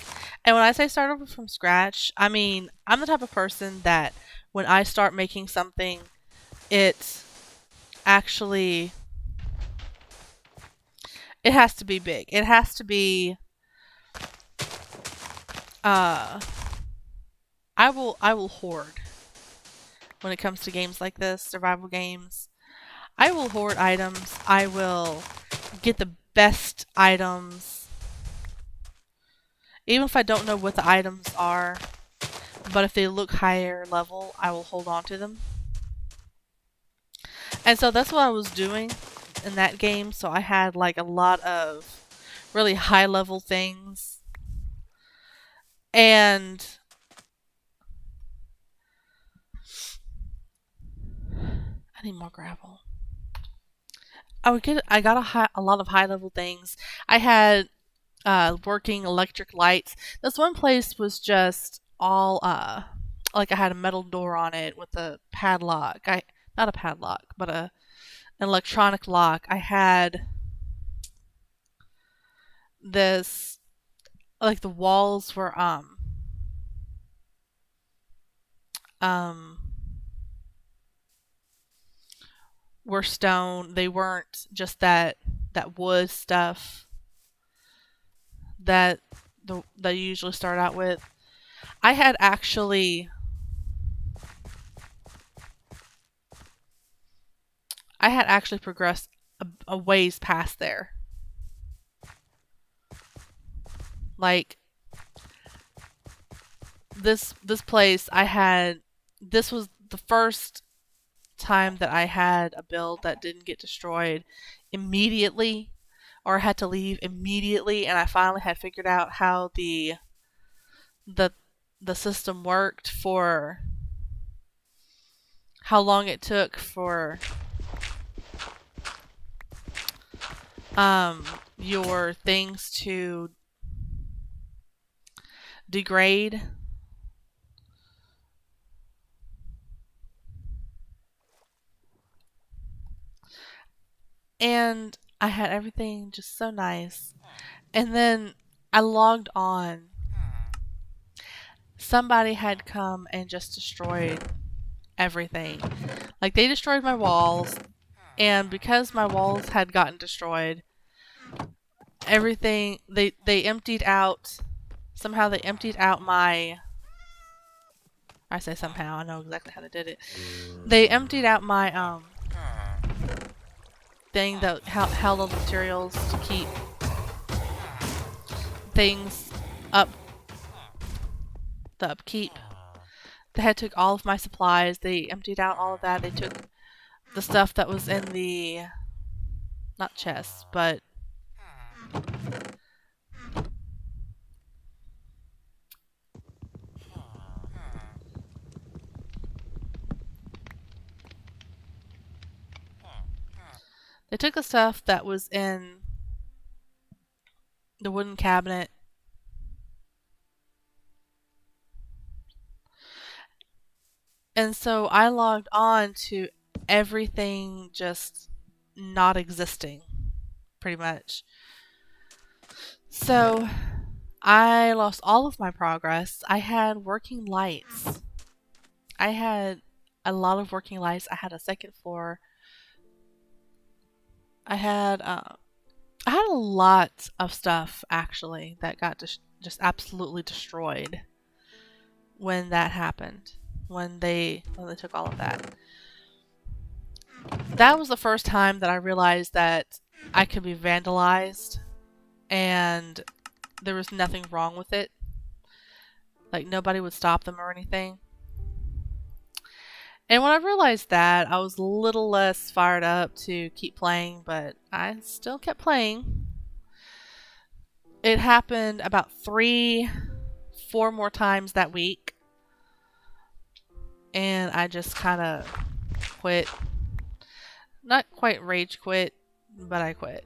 A: And when I say start over from scratch, I mean, I'm the type of person that when I start making something, it's actually, it has to be big. It has to be, I will hoard. when it comes to games like this, survival games. I will hoard items. I will get the best items, even if I don't know what the items are. But if they look higher level, I will hold on to them. And so that's what I was doing in that game. So I had like a lot of really high level things. And I need more gravel. I got a lot of high level things. I had working electric lights. This one place was just all like I had a metal door on it with a padlock. Not a padlock, but an electronic lock. I had this, like, the walls um were stone. They weren't just that wood stuff that you usually start out with. I had actually progressed a ways past there. Like this place, this was the first time that I had a build that didn't get destroyed immediately, or had to leave immediately, and I finally had figured out how the system worked, for how long it took for your things to degrade. And I had everything just so nice. And then I logged on. Somebody had come and just destroyed everything. Like, they destroyed my walls, and because my walls had gotten destroyed, everything, they emptied out, somehow they emptied out my, I say somehow, I know exactly how they did it. They emptied out my thing that held all the materials to keep things up, the upkeep. They had took all of my supplies. They emptied out all of that. They took the stuff that was in the, not chests, but they took the stuff that was in the wooden cabinet. And so I logged on to everything just not existing, pretty much. So I lost all of my progress. I had working lights. I had a lot of working lights. I had a second floor. I had a lot of stuff, actually, that got just absolutely destroyed when that happened. When they took all of that. That was the first time that I realized that I could be vandalized and there was nothing wrong with it. Like, nobody would stop them or anything. And when I realized that, I was a little less fired up to keep playing, but I still kept playing. It happened about 3-4 more times that week. And I just kind of quit. Not quite rage quit, but I quit.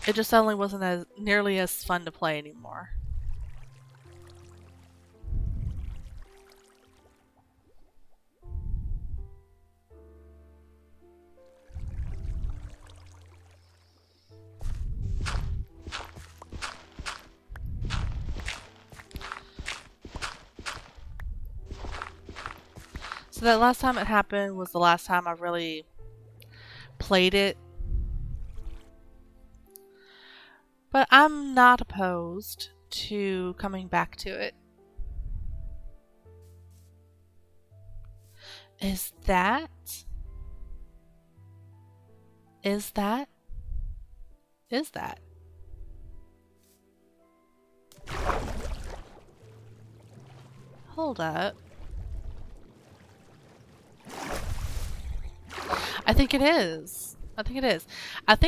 A: It just suddenly wasn't nearly as fun to play anymore. So that last time it happened was the last time I really played it. But I'm not opposed to coming back to it. Is that? Hold up. I think it is. I think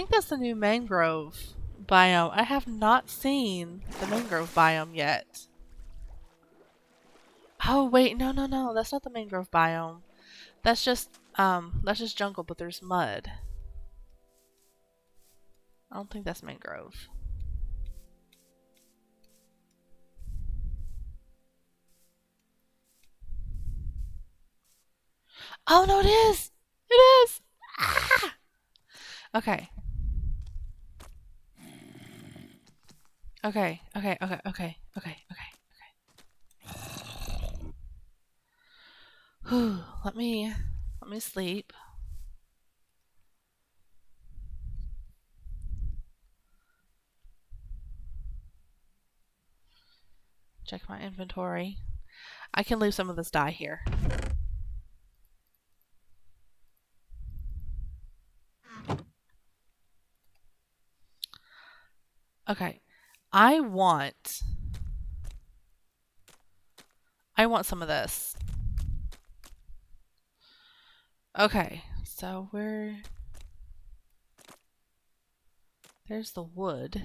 A: that's the new mangrove biome. I have not seen the mangrove biome yet. Oh wait, no. That's not the mangrove biome. That's just jungle, but there's mud. I don't think that's mangrove. Oh no, it is! It is! Ah! Okay. Okay. Whew. Let me sleep. Check my inventory. I can leave some of this dye here. Okay. I want some of this. Okay. So there's the wood.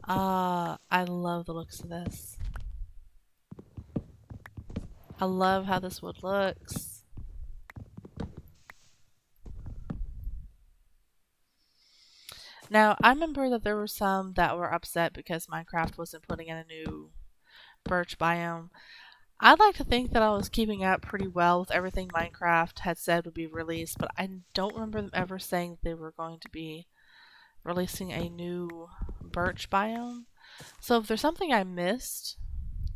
A: I love the looks of this. I love how this wood looks. Now, I remember that there were some that were upset because Minecraft wasn't putting in a new birch biome. I'd like to think that I was keeping up pretty well with everything Minecraft had said would be released, but I don't remember them ever saying they were going to be releasing a new birch biome. So if there's something I missed,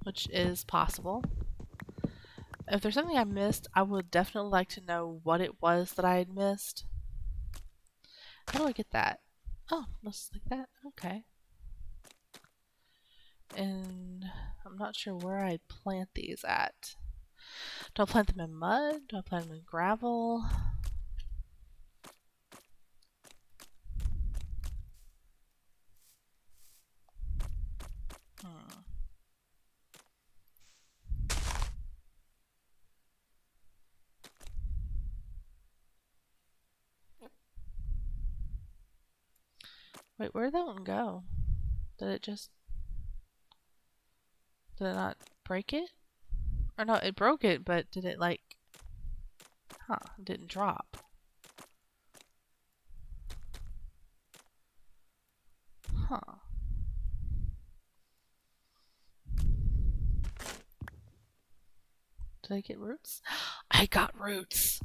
A: which is possible, if there's something I missed, I would definitely like to know what it was that I had missed. How do I get that? Oh, looks like that. Okay. And I'm not sure where I plant these at. Do I plant them in mud? Do I plant them in gravel? Wait, where'd that one go? Did it not break it? Or no, it broke it, but did it like... Huh, it didn't drop. Huh. Did I get roots? I got roots!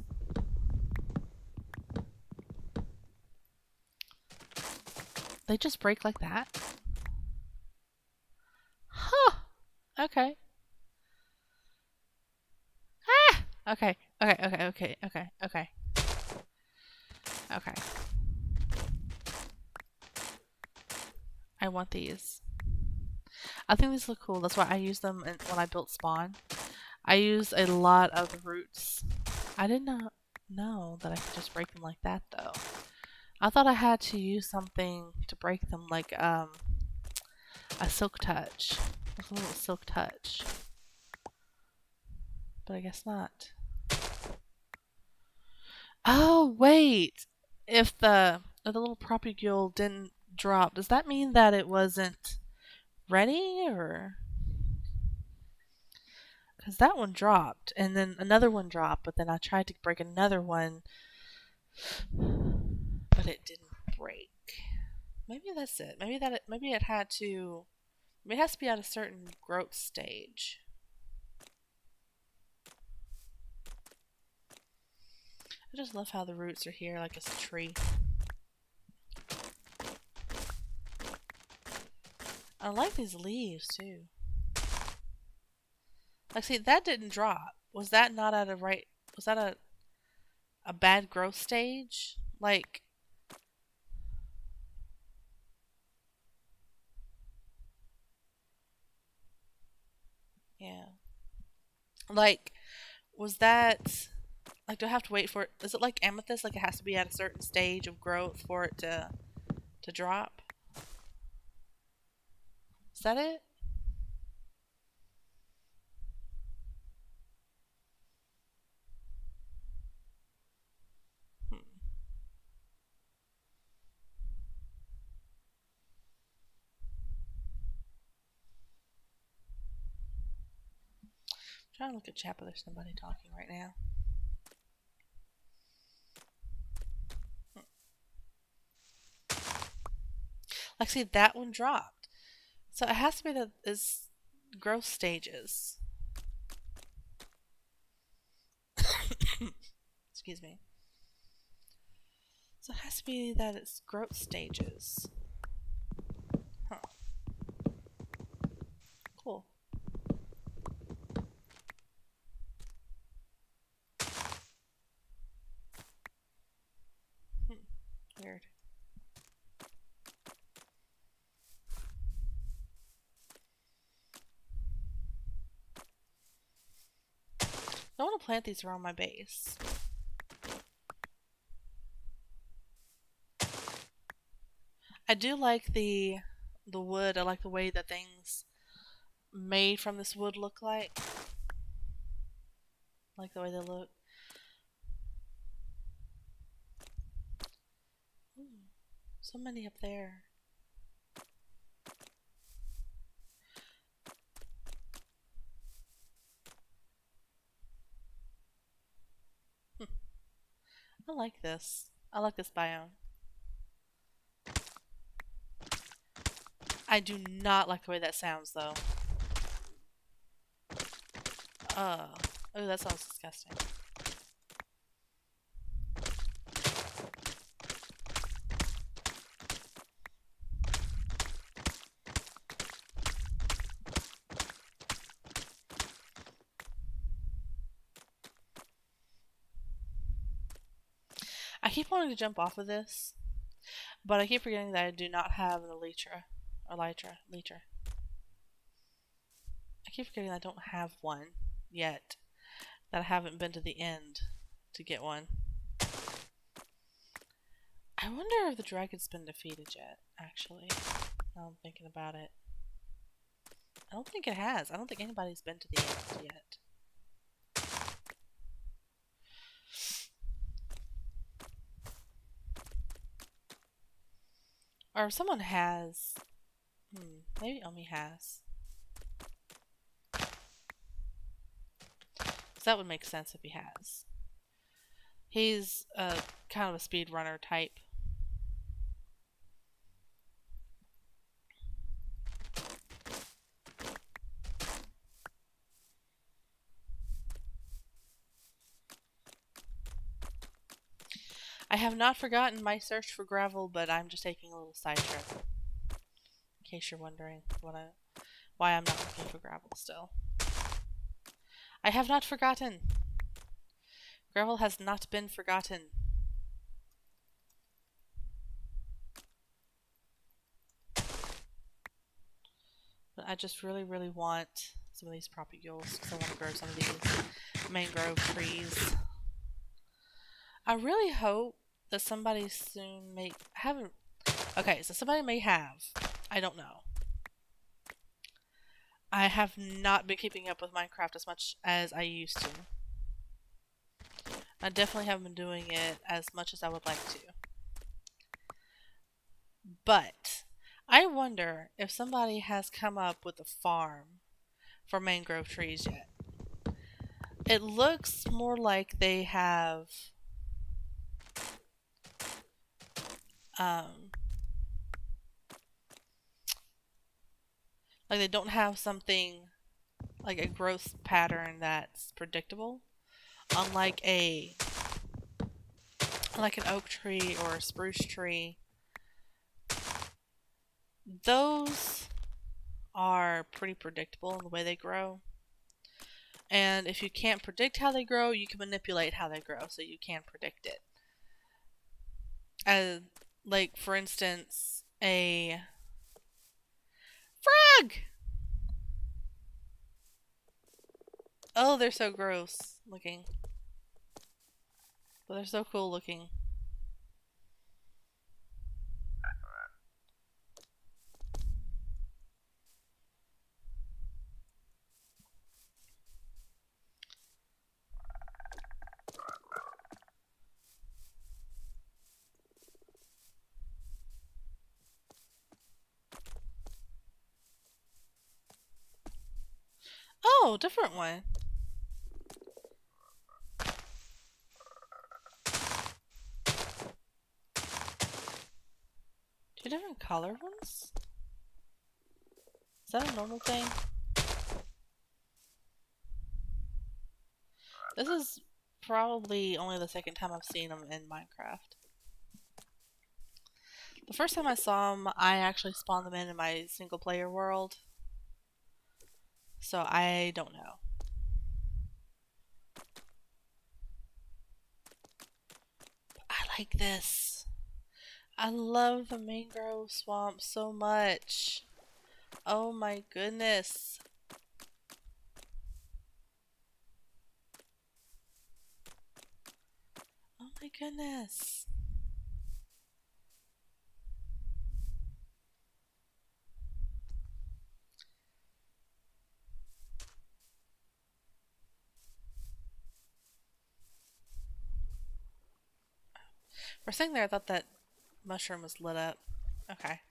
A: They just break like that? Huh! Okay. Ah! Okay. I want these. I think these look cool. That's why I use them when I built spawn. I use a lot of the roots. I did not know that I could just break them like that though. I thought I had to use something to break them, like a silk touch. Like a little silk touch. But I guess not. Oh wait! If the little propagule didn't drop, does that mean that it wasn't ready, or? Because that one dropped, and then another one dropped, but then I tried to break another one, but it didn't break. Maybe that's it. Maybe it had to. It has to be at a certain growth stage. I just love how the roots are here, like it's a tree. I like these leaves too. Like, see, that didn't drop. was that not at a right? Was that a bad growth stage? Like, yeah. Like, was that like? Do I have to wait for it? Is it like amethyst? Like, it has to be at a certain stage of growth for it to drop? Is that it? Hmm. I'm trying to look at chat, but there's somebody talking right now. Like, see, that one dropped. So it has to be that is growth stages. Excuse me. So it has to be that it's growth stages. Huh. Cool. Hmm. Weird. I want to plant these around my base. I do like the wood. I like the way that things made from this wood look like. I like the way they look. Ooh, so many up there. Hmm. I like this. I like this biome. I do not like the way that sounds though. Oh, that sounds disgusting. I keep wanting to jump off of this, but I keep forgetting that I do not have an elytra. Elytra. I keep forgetting I don't have one yet. That I haven't been to the end to get one. I wonder if the dragon's been defeated yet, actually. Now I'm thinking about it. I don't think it has. I don't think anybody's been to the end yet. Or if someone has. Maybe Omi has. So that would make sense if he has. He's kind of a speedrunner type. I have not forgotten my search for gravel, but I'm just taking a little side trip. In case you're wondering why I'm not looking for gravel still. I have not forgotten. Gravel has not been forgotten. But I just really, really want some of these propagules because I want to grow some of these mangrove trees. I really hope that somebody soon may haven't. Okay, so somebody may have. I don't know. I have not been keeping up with Minecraft as much as I used to. I definitely haven't been doing it as much as I would like to. But I wonder if somebody has come up with a farm for mangrove trees yet. It looks more like they have like they don't have something like a growth pattern that's predictable, unlike a like an oak tree or a spruce tree. Those are pretty predictable in the way they grow. And if you can't predict how they grow, you can manipulate how they grow so you can predict it. Like, for instance, a frog! Oh, they're so gross looking. But they're so cool looking. Oh, different one. Two different color ones? Is that a normal thing? This is probably only the second time I've seen them in Minecraft. The first time I saw them, I actually spawned them in my single player world. So I don't know. I like this. I love the mangrove swamp so much. Oh my goodness. Oh my goodness. For a second there, I thought that mushroom was lit up. Okay.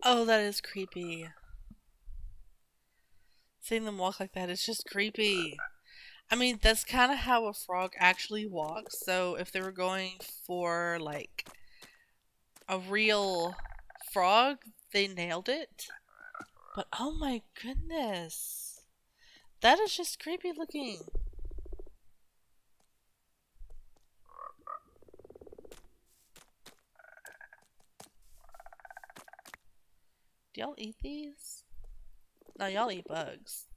A: Oh, that is creepy. Seeing them walk like that is just creepy. I mean, that's kind of how a frog actually walks. So if they were going for like a real frog, they nailed it. But oh my goodness. That is just creepy looking. Do y'all eat these? No, y'all eat bugs.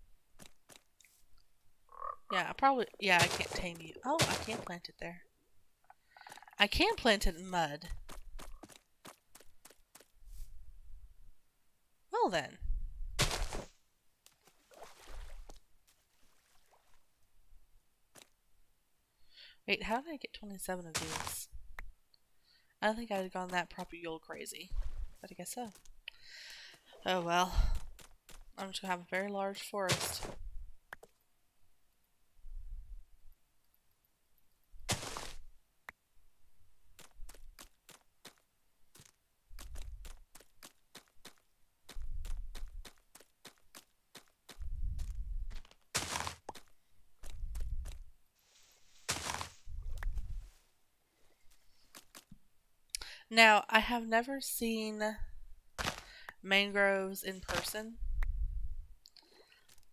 A: Yeah, I can't tame you. Oh, I can't plant it there. I can plant it in mud. Well then. Wait, how did I get 27 of these? I don't think I'd have gone that propagule crazy. But I guess so. Oh well. I'm just gonna have a very large forest. Now, I have never seen mangroves in person,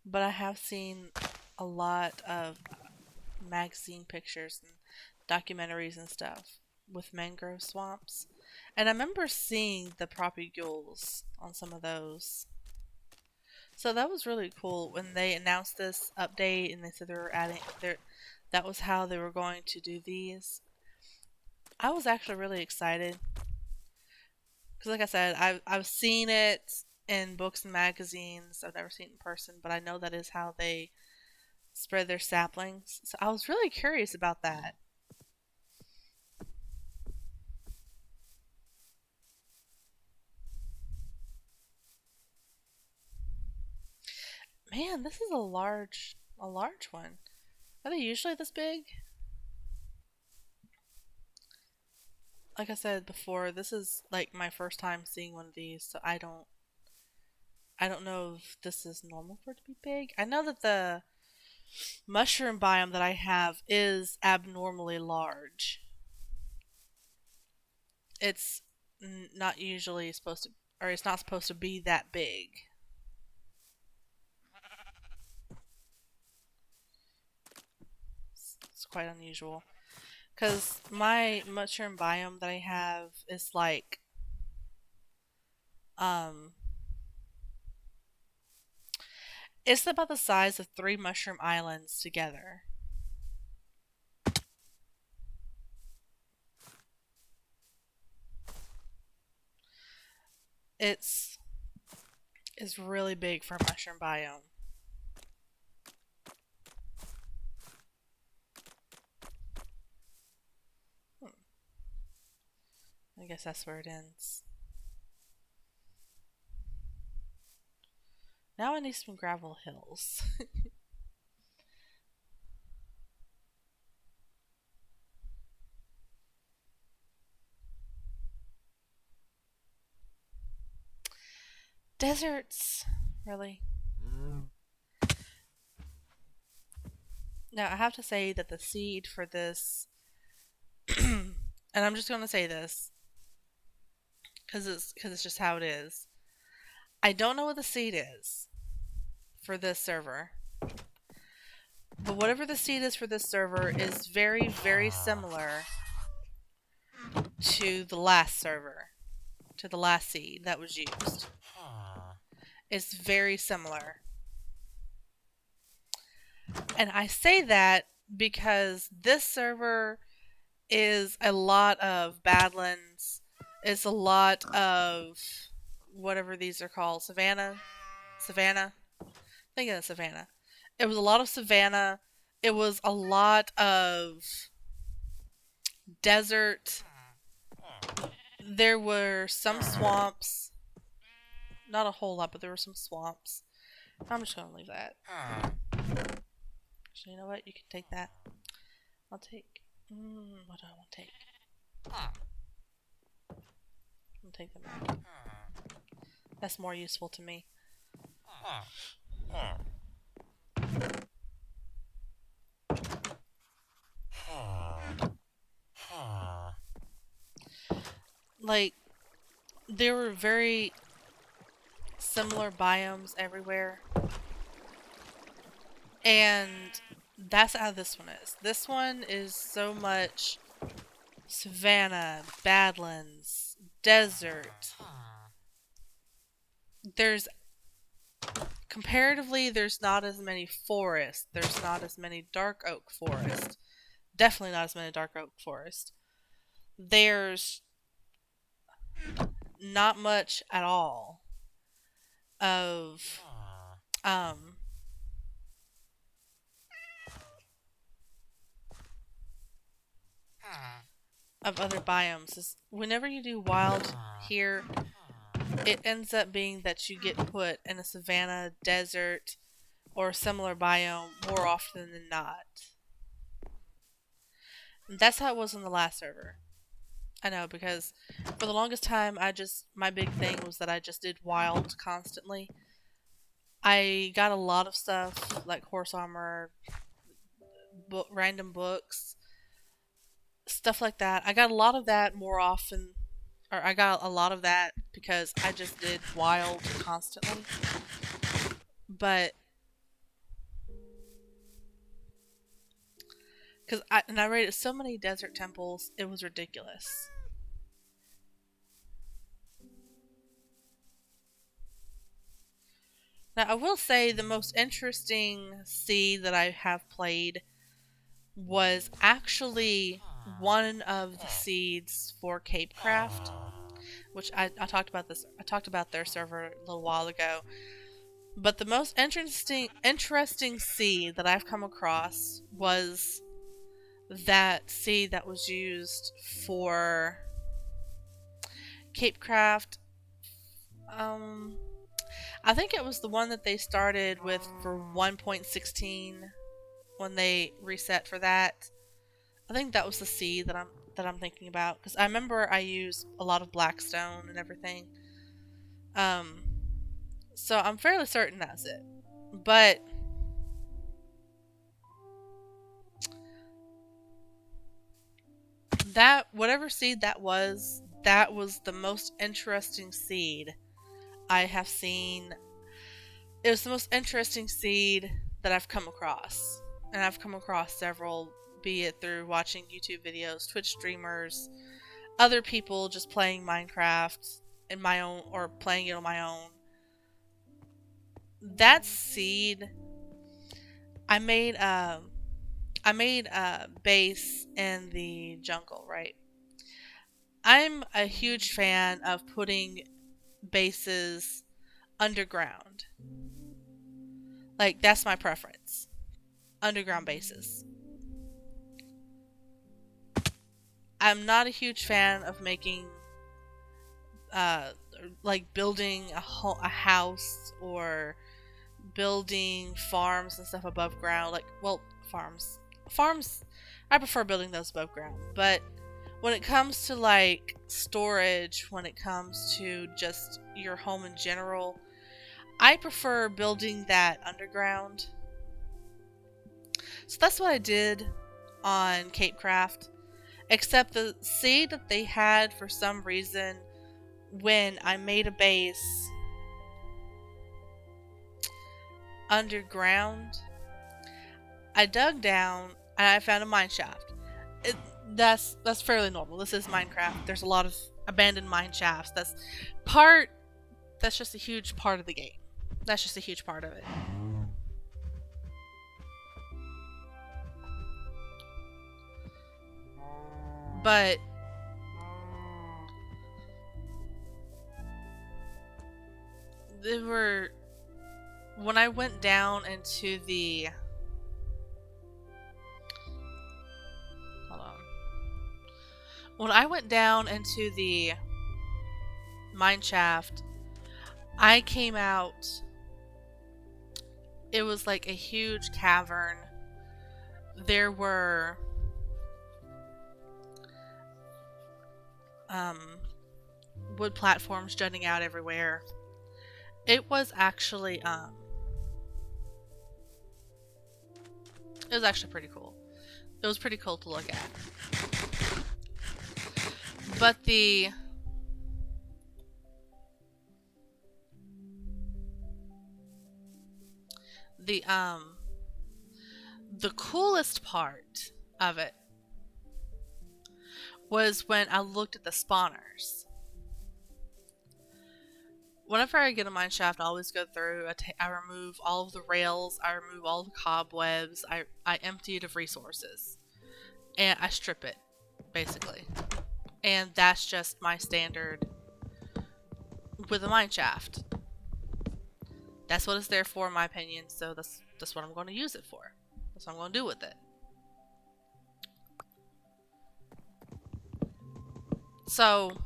A: but I have seen a lot of magazine pictures and documentaries and stuff with mangrove swamps. And I remember seeing the propagules on some of those. So that was really cool when they announced this update and they said they were adding that was how they were going to do these. I was actually really excited Because, like I said, I've seen it in books and magazines. I've never seen it in person, but I know that is how they spread their saplings. So I was really curious about that. Man, this is a large one. Are they usually this big? Like I said before, this is like my first time seeing one of these, so I don't know if this is normal for it to be big. I know that the mushroom biome that I have is abnormally large. It's not usually supposed to, or it's not supposed to be that big. It's quite unusual. Because my mushroom biome that I have is like, um, it's about the size of three mushroom islands together. It's is really big for a mushroom biome. Hmm. I guess that's where it ends. Now I need some gravel hills. Deserts, really. Now I have to say that the seed for this, and I'm just going to say this because it's just how it is. I don't know what the seed is for this server, but whatever the seed is for this server is very similar to the last server, to the last seed that was used. It's very similar. And I say that because this server is a lot of Badlands. It's a lot of whatever these are called. Savannah? Think of Savannah. It was a lot of Savannah. It was a lot of desert. There were some swamps. Not a whole lot, but there were some swamps. I'm just going to leave that. So you know what? You can take that. I'll take... what do I want to take? I'll take the map. That's more useful to me. Like, there were very similar biomes everywhere. And that's how this one is. This one is so much savanna, badlands, desert. There's comparatively there's not as many forests. There's not as many dark oak forests. Definitely not as many dark oak forests. There's not much at all of um of other biomes. Whenever you do wild here, it ends up being that you get put in a savanna, desert, or a similar biome more often than not. And that's how it was in the last server. I know, because for the longest time, my big thing was that I just did wild constantly. I got a lot of stuff like horse armor, random books, stuff like that. I got a lot of that more often, or I got a lot of that because I just did wild constantly. But because I raided so many desert temples, it was ridiculous. Now I will say the most interesting seed that I have played was actually one of the seeds for Cape Craft, which I talked about this. I talked about their server a little while ago. But the most interesting seed that I've come across was that seed that was used for Capecraft. I think it was the one that they started with for 1.16 when they reset for that. I think that was the seed that I'm thinking about, because I remember I used a lot of blackstone and everything. So I'm fairly certain that's it. But that whatever seed that was the most interesting seed I have seen. It was the most interesting seed that I've come across. And I've come across several, be it through watching YouTube videos, Twitch streamers, other people just playing Minecraft in my own, or playing it on my own. That seed, I made a base in the jungle, right? I'm a huge fan of putting bases underground. Like, that's my preference. Underground bases. I'm not a huge fan of making, like, building a house or building farms and stuff above ground. Like, well, farms, I prefer building those above ground. But when it comes to, like, storage, when it comes to just your home in general, I prefer building that underground. So that's what I did on Capecraft. Except the seed that they had, for some reason, when I made a base underground, I dug down and I found a mine shaft. That's fairly normal. This is Minecraft. There's a lot of abandoned mine shafts. That's just a huge part of the game. That's just a huge part of it. But there were, when I went down into the, hold on. When I went down into the mine shaft, I came out, it was like a huge cavern. There were wood platforms jutting out everywhere. It was actually pretty cool. It was pretty cool to look at. But the coolest part of it was when I looked at the spawners. Whenever I get a mine shaft, I always go through, I remove all of the rails, I remove all the cobwebs, I empty it of resources. And I strip it, basically. And that's just my standard with a mine shaft. That's what it's there for, in my opinion, so that's what I'm going to use it for. That's what I'm going to do with it. So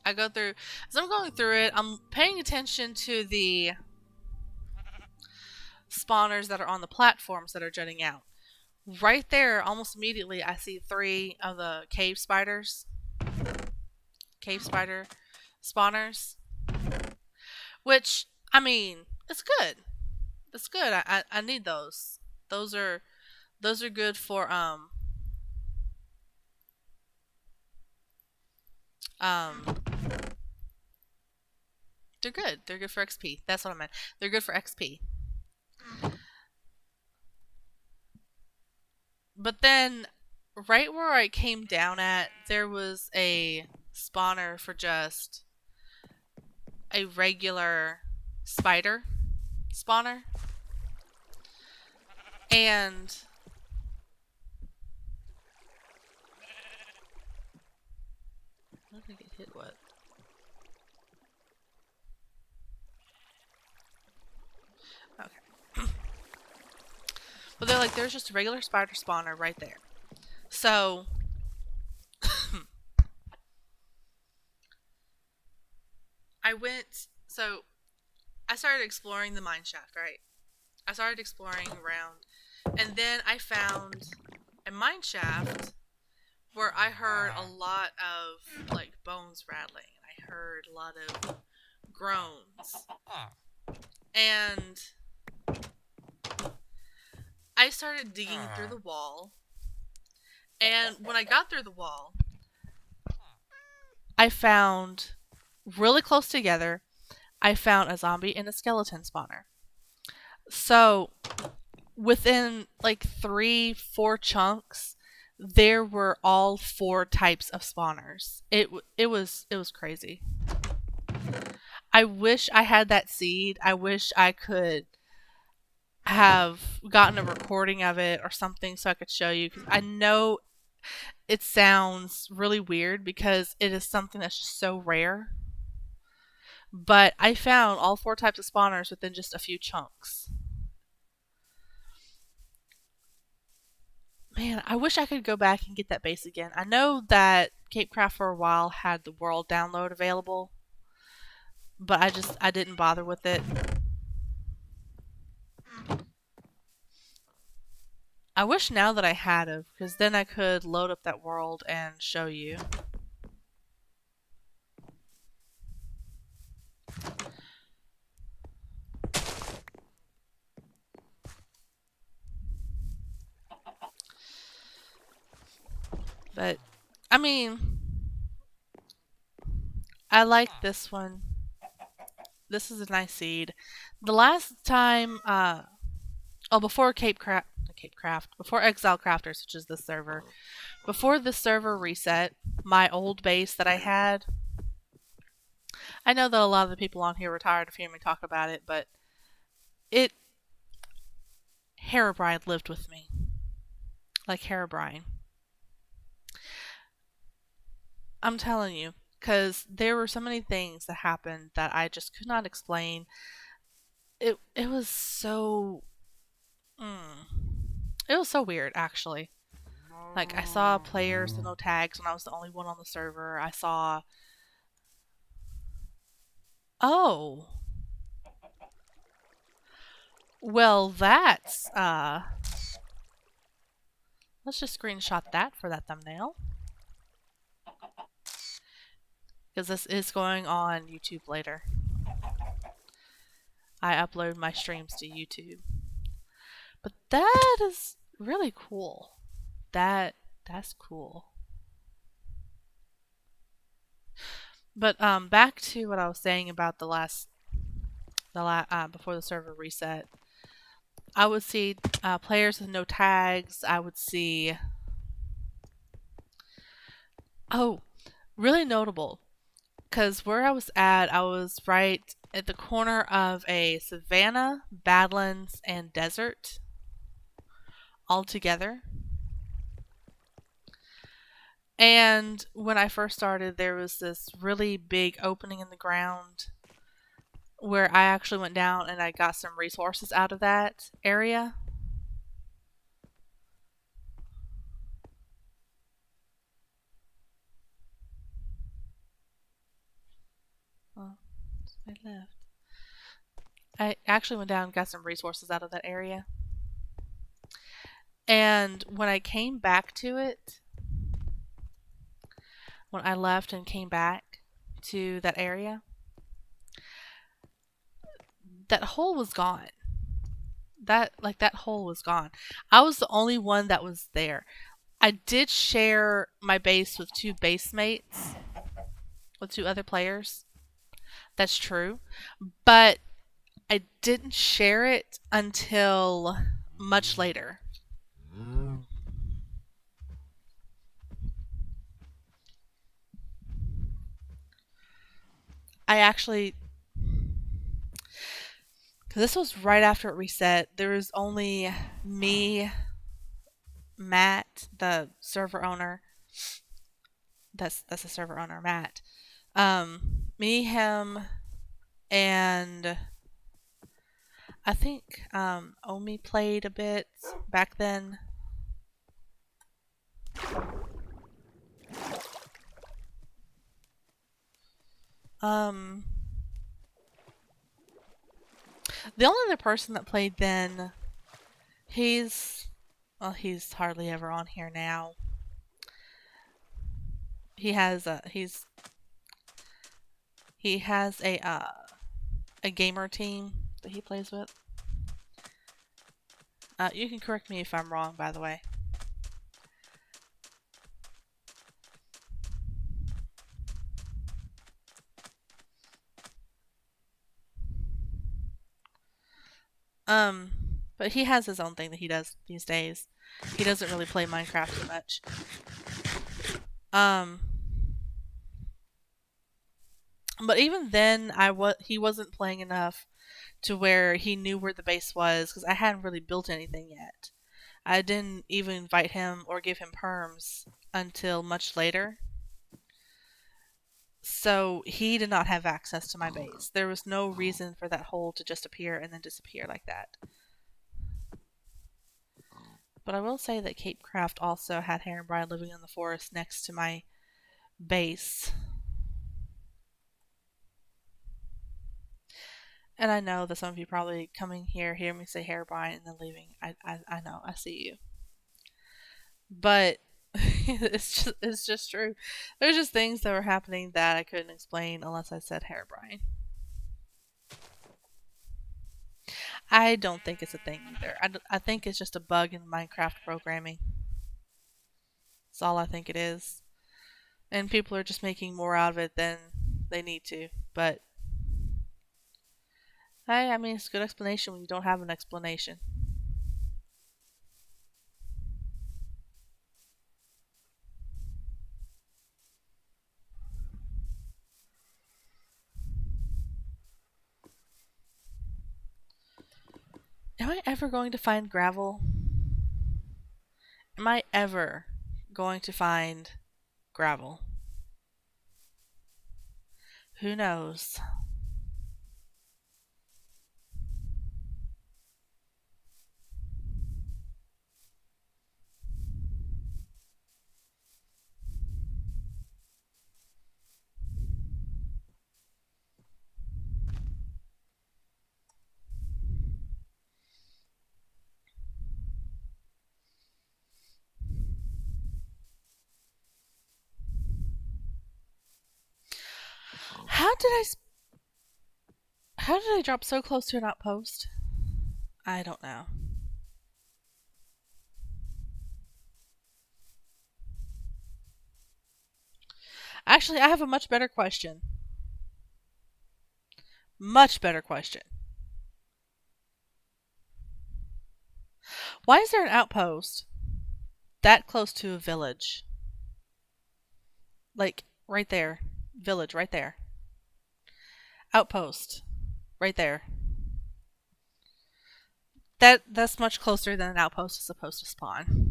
A: I go through, as I'm going through it, I'm paying attention to the spawners that are on the platforms that are jutting out. Right there, almost immediately, I see 3 of the cave spider spawners. Which, I mean, it's good. It's good. I need those. Those are good for they're good. They're good for XP. That's what I meant. They're good for XP. But then, right where I came down at, there was a spawner for just a regular spider spawner. And what I get hit what? Okay. But they're like, there's just a regular spider spawner right there. So I started exploring the mine shaft, right? I started exploring around, and then I found a mine shaft where I heard a lot of like bones rattling. I heard a lot of groans. And I started digging through the wall. And when I got through the wall, I found really close together, I found a zombie and a skeleton spawner. So within like 3-4 chunks, there were all 4 types of spawners. It was crazy. I wish I had that seed. I wish I could have gotten a recording of it or something so I could show you, because I know it sounds really weird because it is something that's just so rare. But I found all 4 types of spawners within just a few chunks. Man, I wish I could go back and get that base again. I know that CapeCraft for a while had the world download available, but I didn't bother with it. I wish now that I had it, because then I could load up that world and show you. But, I mean, I like this one. This is a nice seed. The last time, before before Exile Crafters, which is this server, before this server reset, my old base that I had, I know that a lot of the people on here were tired of hearing me talk about it, but Herobrine lived with me. Like Herobrine. I'm telling you, because there were so many things that happened that I just could not explain. It was so it was so weird, actually. Like, I saw players with no tags when I was the only one on the server. I saw, oh, well, that's let's just screenshot that for that thumbnail, because this is going on YouTube later. I upload my streams to YouTube. But that is really cool. That's cool. But back to what I was saying about before the server reset. I would see players with no tags. I would see, oh, really notable, because where I was right at the corner of a savanna, badlands, and desert all together. And when I first started, there was this really big opening in the ground where I actually went down and I got some resources out of that area. Oh, I left. I actually went down and got some resources out of that area. And when I came back to it, when I left and came back to that area, that hole was gone. That hole was gone. I was the only one that was there. I did share my base with 2 base mates, with 2 other players. That's true. But I didn't share it until much later. I actually, because this was right after it reset, there was only me, Matt, the server owner, that's a server owner, Matt. Me, him, and I think Omi played a bit back then. Um, the only other person that played then, he's hardly ever on here now. He has a gamer team that he plays with. You can correct me if I'm wrong, by the way. But he has his own thing that he does these days. He doesn't really play Minecraft so much. But even then, he wasn't playing enough to where he knew where the base was because I hadn't really built anything yet. I didn't even invite him or give him perms until much later. So he did not have access to my base. There was no reason for that hole to just appear and then disappear like that. But I will say that Cape Craft also had Heronbrine living in the forest next to my base. And I know that some of you probably coming here, hear me say Heronbrine and then leaving. I know, I see you. But it's just true. There's just things that were happening that I couldn't explain unless I said Heronbrine. I don't think it's a thing either. I think it's just a bug in Minecraft programming. That's all I think it is. And people are just making more out of it than they need to. But hey, I mean, it's a good explanation when you don't have an explanation. Am I ever going to find gravel? Am I ever going to find gravel? Who knows? How did I drop so close to an outpost? I don't know. Actually, I have a much better question. Much better question. Why is there an outpost that close to a village? Like, right there. Village, right there. Outpost, right there. That's much closer than an outpost is supposed to spawn.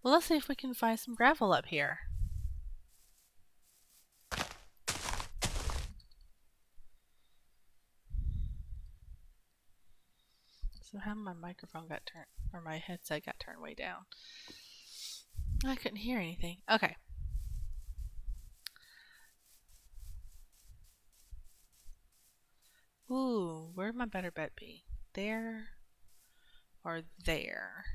A: Well, let's see if we can find some gravel up here. Somehow my microphone got turned, or my headset got turned way down. I couldn't hear anything. Okay. Ooh, where'd my better bet be? There or there?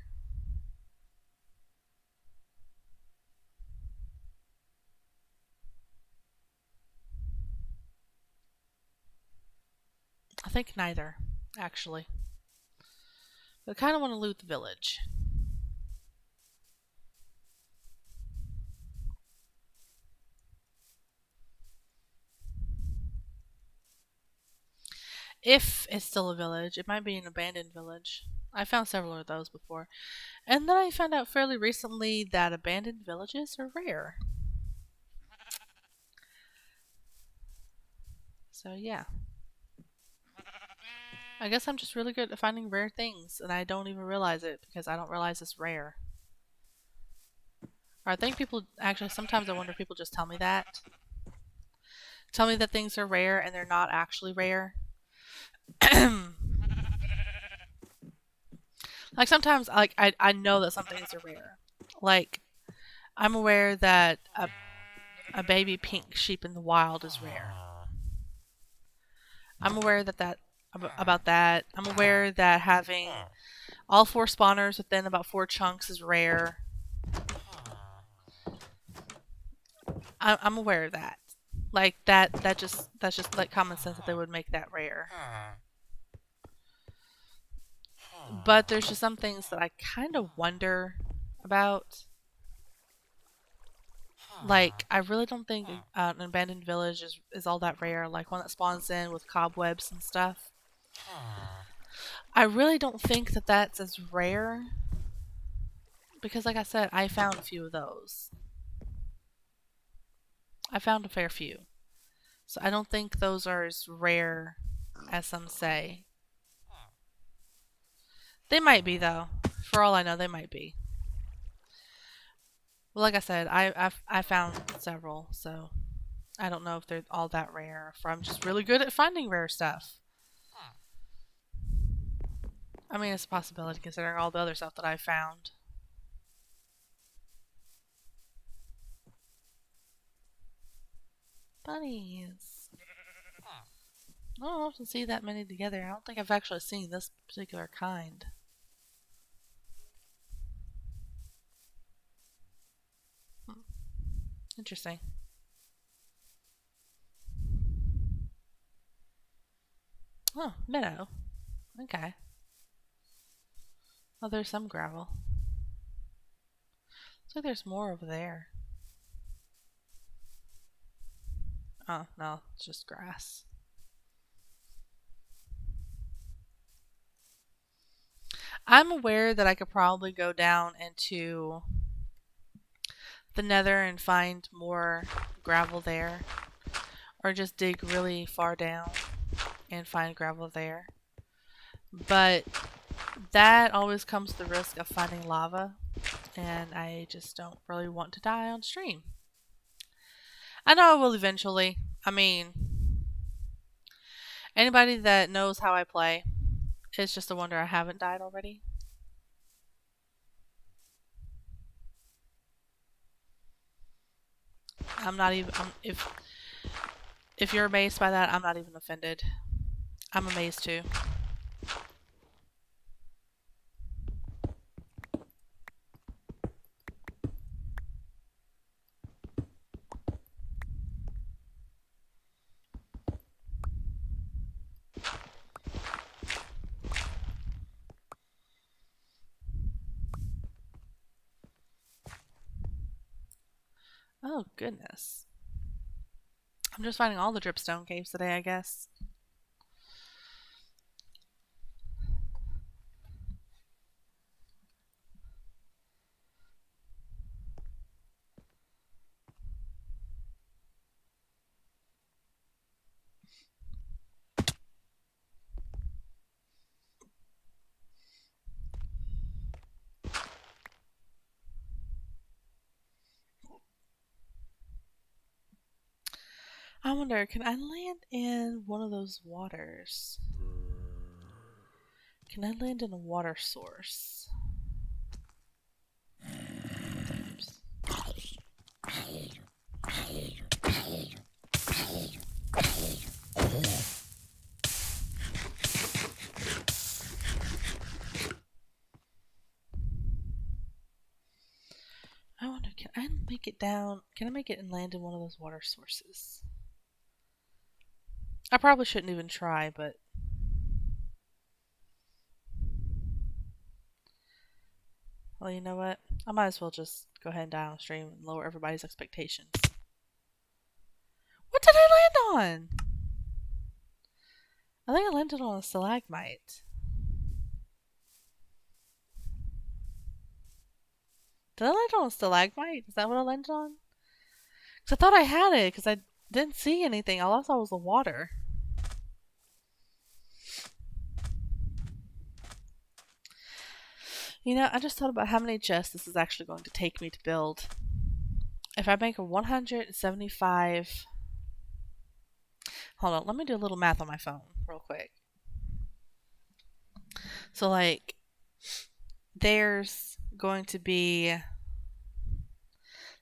A: I think neither, actually. But I kind of want to loot the village. If it's still a village, it might be an abandoned village. I found several of those before. And then I found out fairly recently that abandoned villages are rare. So yeah. I guess I'm just really good at finding rare things, and I don't even realize it because I don't realize it's rare. Or I think people actually sometimes I wonder if people just tell me that. Tell me that things are rare and they're not actually rare. Like sometimes I know that some things are rare. Like I'm aware that a baby pink sheep in the wild is rare. I'm aware about that. I'm aware that having all 4 spawners within about 4 chunks is rare. I'm aware of that. Like that's just like common sense that they would make that rare. But there's just some things that I kind of wonder about. Like I really don't think an abandoned village is all that rare. Like one that spawns in with cobwebs and stuff. I really don't think that that's as rare because, like I said, I found a few of those. I found a fair few. So I don't think those are as rare as some say. They might be, though. For all I know, they might be. Well, like I said, I found several, so I don't know if they're all that rare. Or if I'm just really good at finding rare stuff. I mean, it's a possibility considering all the other stuff that I've found. Bunnies. I don't often see that many together. I don't think I've actually seen this particular kind. Interesting. Oh, meadow. Okay. Oh, there's some gravel. Looks like there's more over there. Oh, no, it's just grass. I'm aware that I could probably go down into the nether and find more gravel there. Or just dig really far down and find gravel there. But that always comes with the risk of finding lava. And I just don't really want to die on stream. I know I will eventually. I mean, anybody that knows how I play, it's just a wonder I haven't died already. I'm not even. If you're amazed by that, I'm not even offended. I'm amazed too. Oh goodness. I'm just finding all the dripstone caves today, I guess. I wonder, can I land in one of those waters? Can I land in a water source? Oops. I wonder, can I make it down? Can I make it and land in one of those water sources? I probably shouldn't even try, but well, you know what? I might as well just go ahead and die on stream and lower everybody's expectations. What did I land on? I think I landed on a stalagmite. Did I land on a stalagmite? Is that what I landed on? Because I thought I had it, because I didn't see anything. All I saw was the water. You know, I just thought about how many chests this is actually going to take me to build. If I make a 175... Hold on, let me do a little math on my phone real quick. So, like, there's going to be...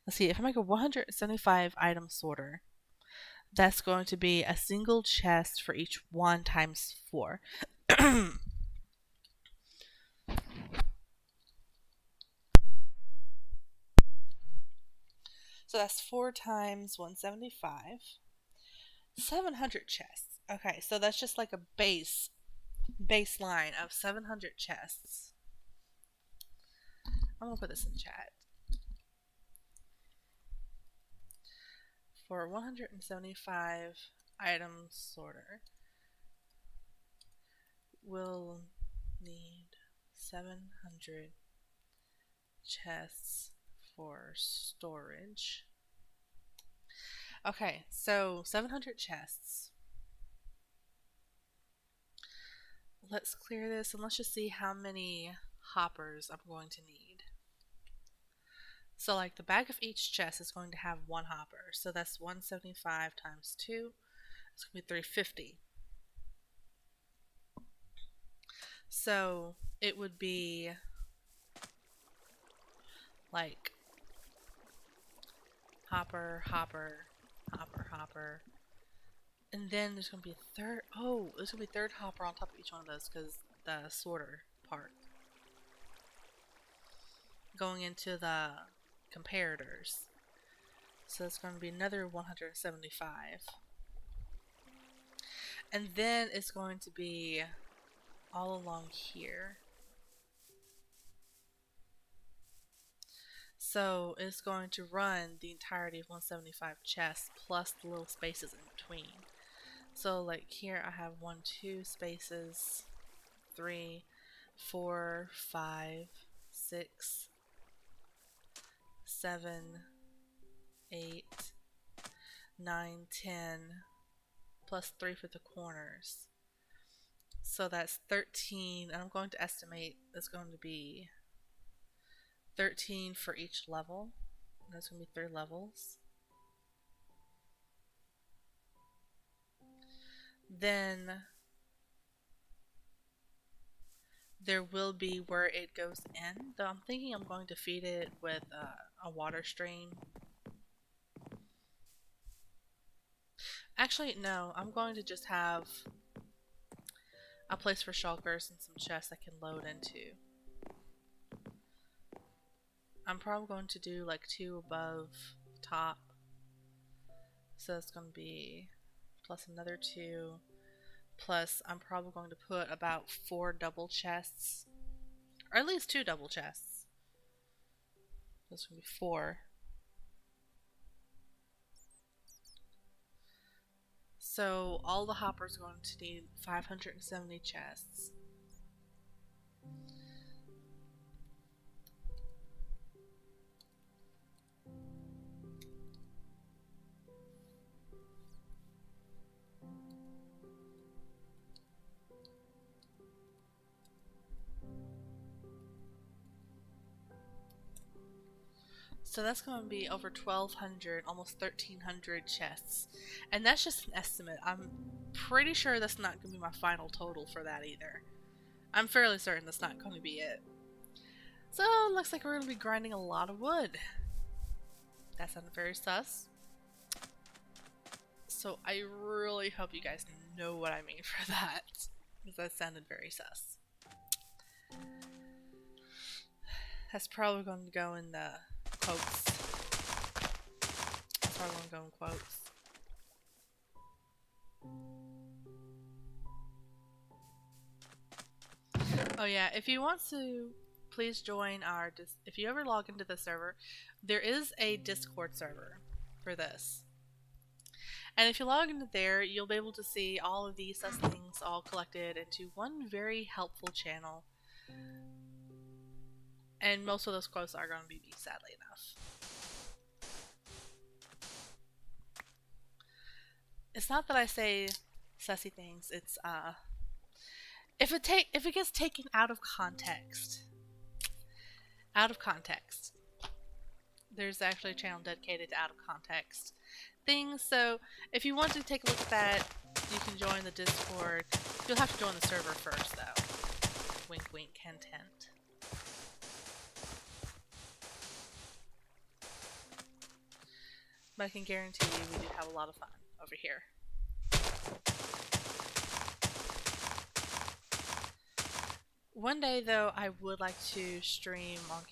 A: Let's see, if I make a 175 item sorter, that's going to be a single chest for each 1 times 4. So that's 4 times 175. 700 chests. Okay, so that's just like a baseline of 700 chests. I'm gonna put this in chat. For 175 item sorter, we'll need 700 chests for storage. Okay, so 700 chests. Let's clear this and let's just see how many hoppers I'm going to need. So like the back of each chest is going to have 1 hopper. So that's 175 times 2. It's going to be 350. So it would be like hopper, hopper, hopper, hopper. And then there's going to be a third. Oh, there's going to be a third hopper on top of each one of those because the sorter part. Going into the comparators. So it's going to be another 175. And then it's going to be all along here. So it's going to run the entirety of 175 chests plus the little spaces in between. So like here I have 1, 2 spaces, 3, 4, 5, 6, 7, 8, 9, 10, plus 3 for the corners. So that's 13, and I'm going to estimate it's going to be 13 for each level. There's going to be 3 levels. Then there will be where it goes in, though I'm thinking I'm going to feed it with a water stream. Actually, no, I'm going to just have a place for shulkers and some chests I can load into. I'm probably going to do like 2 above top. So it's going to be plus another 2. Plus, I'm probably going to put about 4 double chests. Or at least 2 double chests. That's going to be 4. So, all the hoppers are going to need 570 chests. So that's going to be over 1,200, almost 1,300 chests. And that's just an estimate. I'm pretty sure that's not going to be my final total for that either. I'm fairly certain that's not going to be it. So it looks like we're going to be grinding a lot of wood. That sounded very sus. So I really hope you guys know what I mean for that. Because that sounded very sus. That's probably going to go in the quotes. That's probably going to go in quotes. Oh yeah, if you want to, please join our, if you ever log into the server, there is a Discord server for this. And if you log into there, you'll be able to see all of these things all collected into one very helpful channel. And most of those quotes are going to be me, sadly enough. It's not that I say sussy things. It's if it gets taken out of context, there's actually a channel dedicated to out of context things. So if you want to take a look at that, you can join the Discord. You'll have to join the server first, though. Wink, wink, hint, hint. But I can guarantee you we do have a lot of fun over here. One day, though, I would like to stream on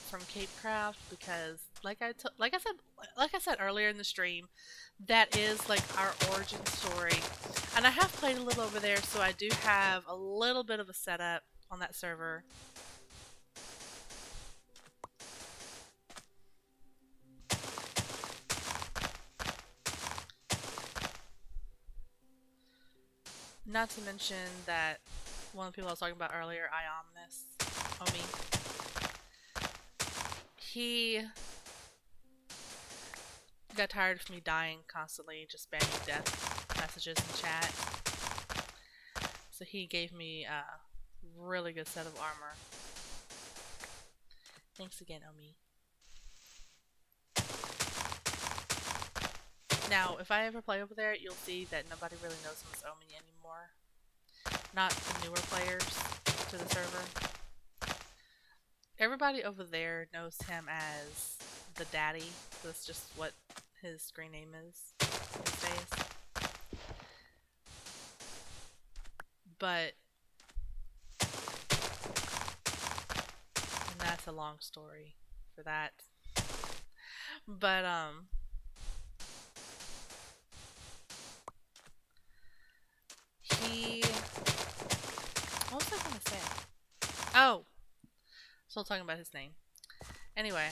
A: from Cape Craft because, like I said earlier in the stream, that is like our origin story. And I have played a little over there, so I do have a little bit of a setup on that server. Not to mention that one of the people I was talking about earlier, Omi, he got tired of me dying constantly, just spamming death messages in chat. So he gave me a really good set of armor. Thanks again, Omi. Now, if I ever play over there, you'll see that nobody really knows him as Omi anymore. Not the newer players to the server. Everybody over there knows him as the daddy. That's just what his screen name is these days. But, and that's a long story for that. But, what was I gonna say? Oh! Still talking about his name. Anyway.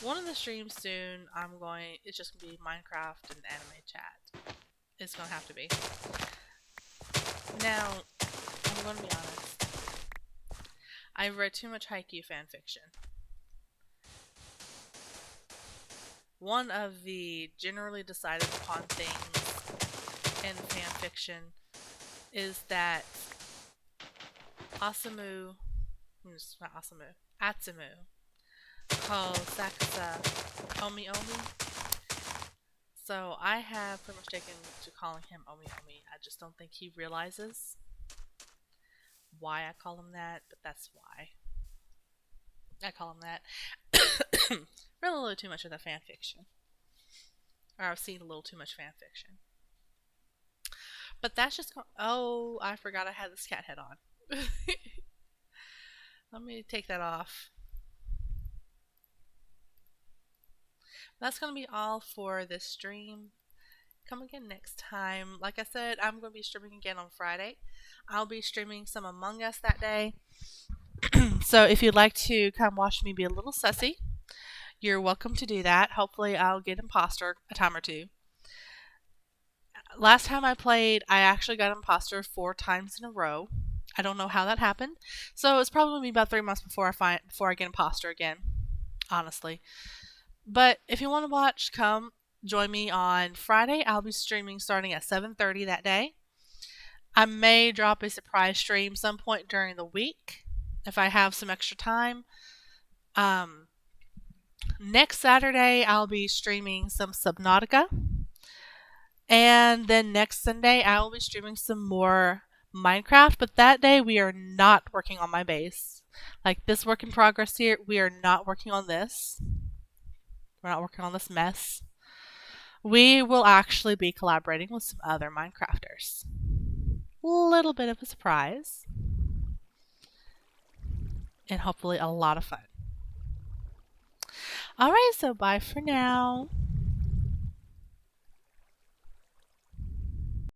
A: One of the streams soon, it's just gonna be Minecraft and anime chat. It's gonna have to be. Now, I'm gonna be honest. I've read too much Haikyuu fanfiction. One of the generally decided upon things in fanfiction is that Atsumu calls Sakusa Omi Omi. So I have pretty much taken to calling him Omi Omi. I just don't think he realizes why I call him that, but that's why I call him that. Read a little too much of the fan fiction. Or I've seen a little too much fan fiction. But that's just... Oh, I forgot I had this cat head on. Let me take that off. That's going to be all for this stream. Come again next time. Like I said, I'm going to be streaming again on Friday. I'll be streaming some Among Us that day. So if you'd like to come watch me be a little sussy, you're welcome to do that. Hopefully I'll get imposter a time or two. Last time I played, I actually got imposter 4 times in a row. I don't know how that happened. So it's probably going to be about 3 months before I get imposter again. Honestly. But if you want to watch, come join me on Friday. I'll be streaming starting at 7:30 that day. I may drop a surprise stream some point during the week if I have some extra time. Next Saturday, I'll be streaming some Subnautica. And then next Sunday, I will be streaming some more Minecraft. But that day, we are not working on my base. Like this work in progress here, we are not working on this. We're not working on this mess. We will actually be collaborating with some other Minecrafters. Little bit of a surprise. And hopefully a lot of fun. Alright, so bye for now.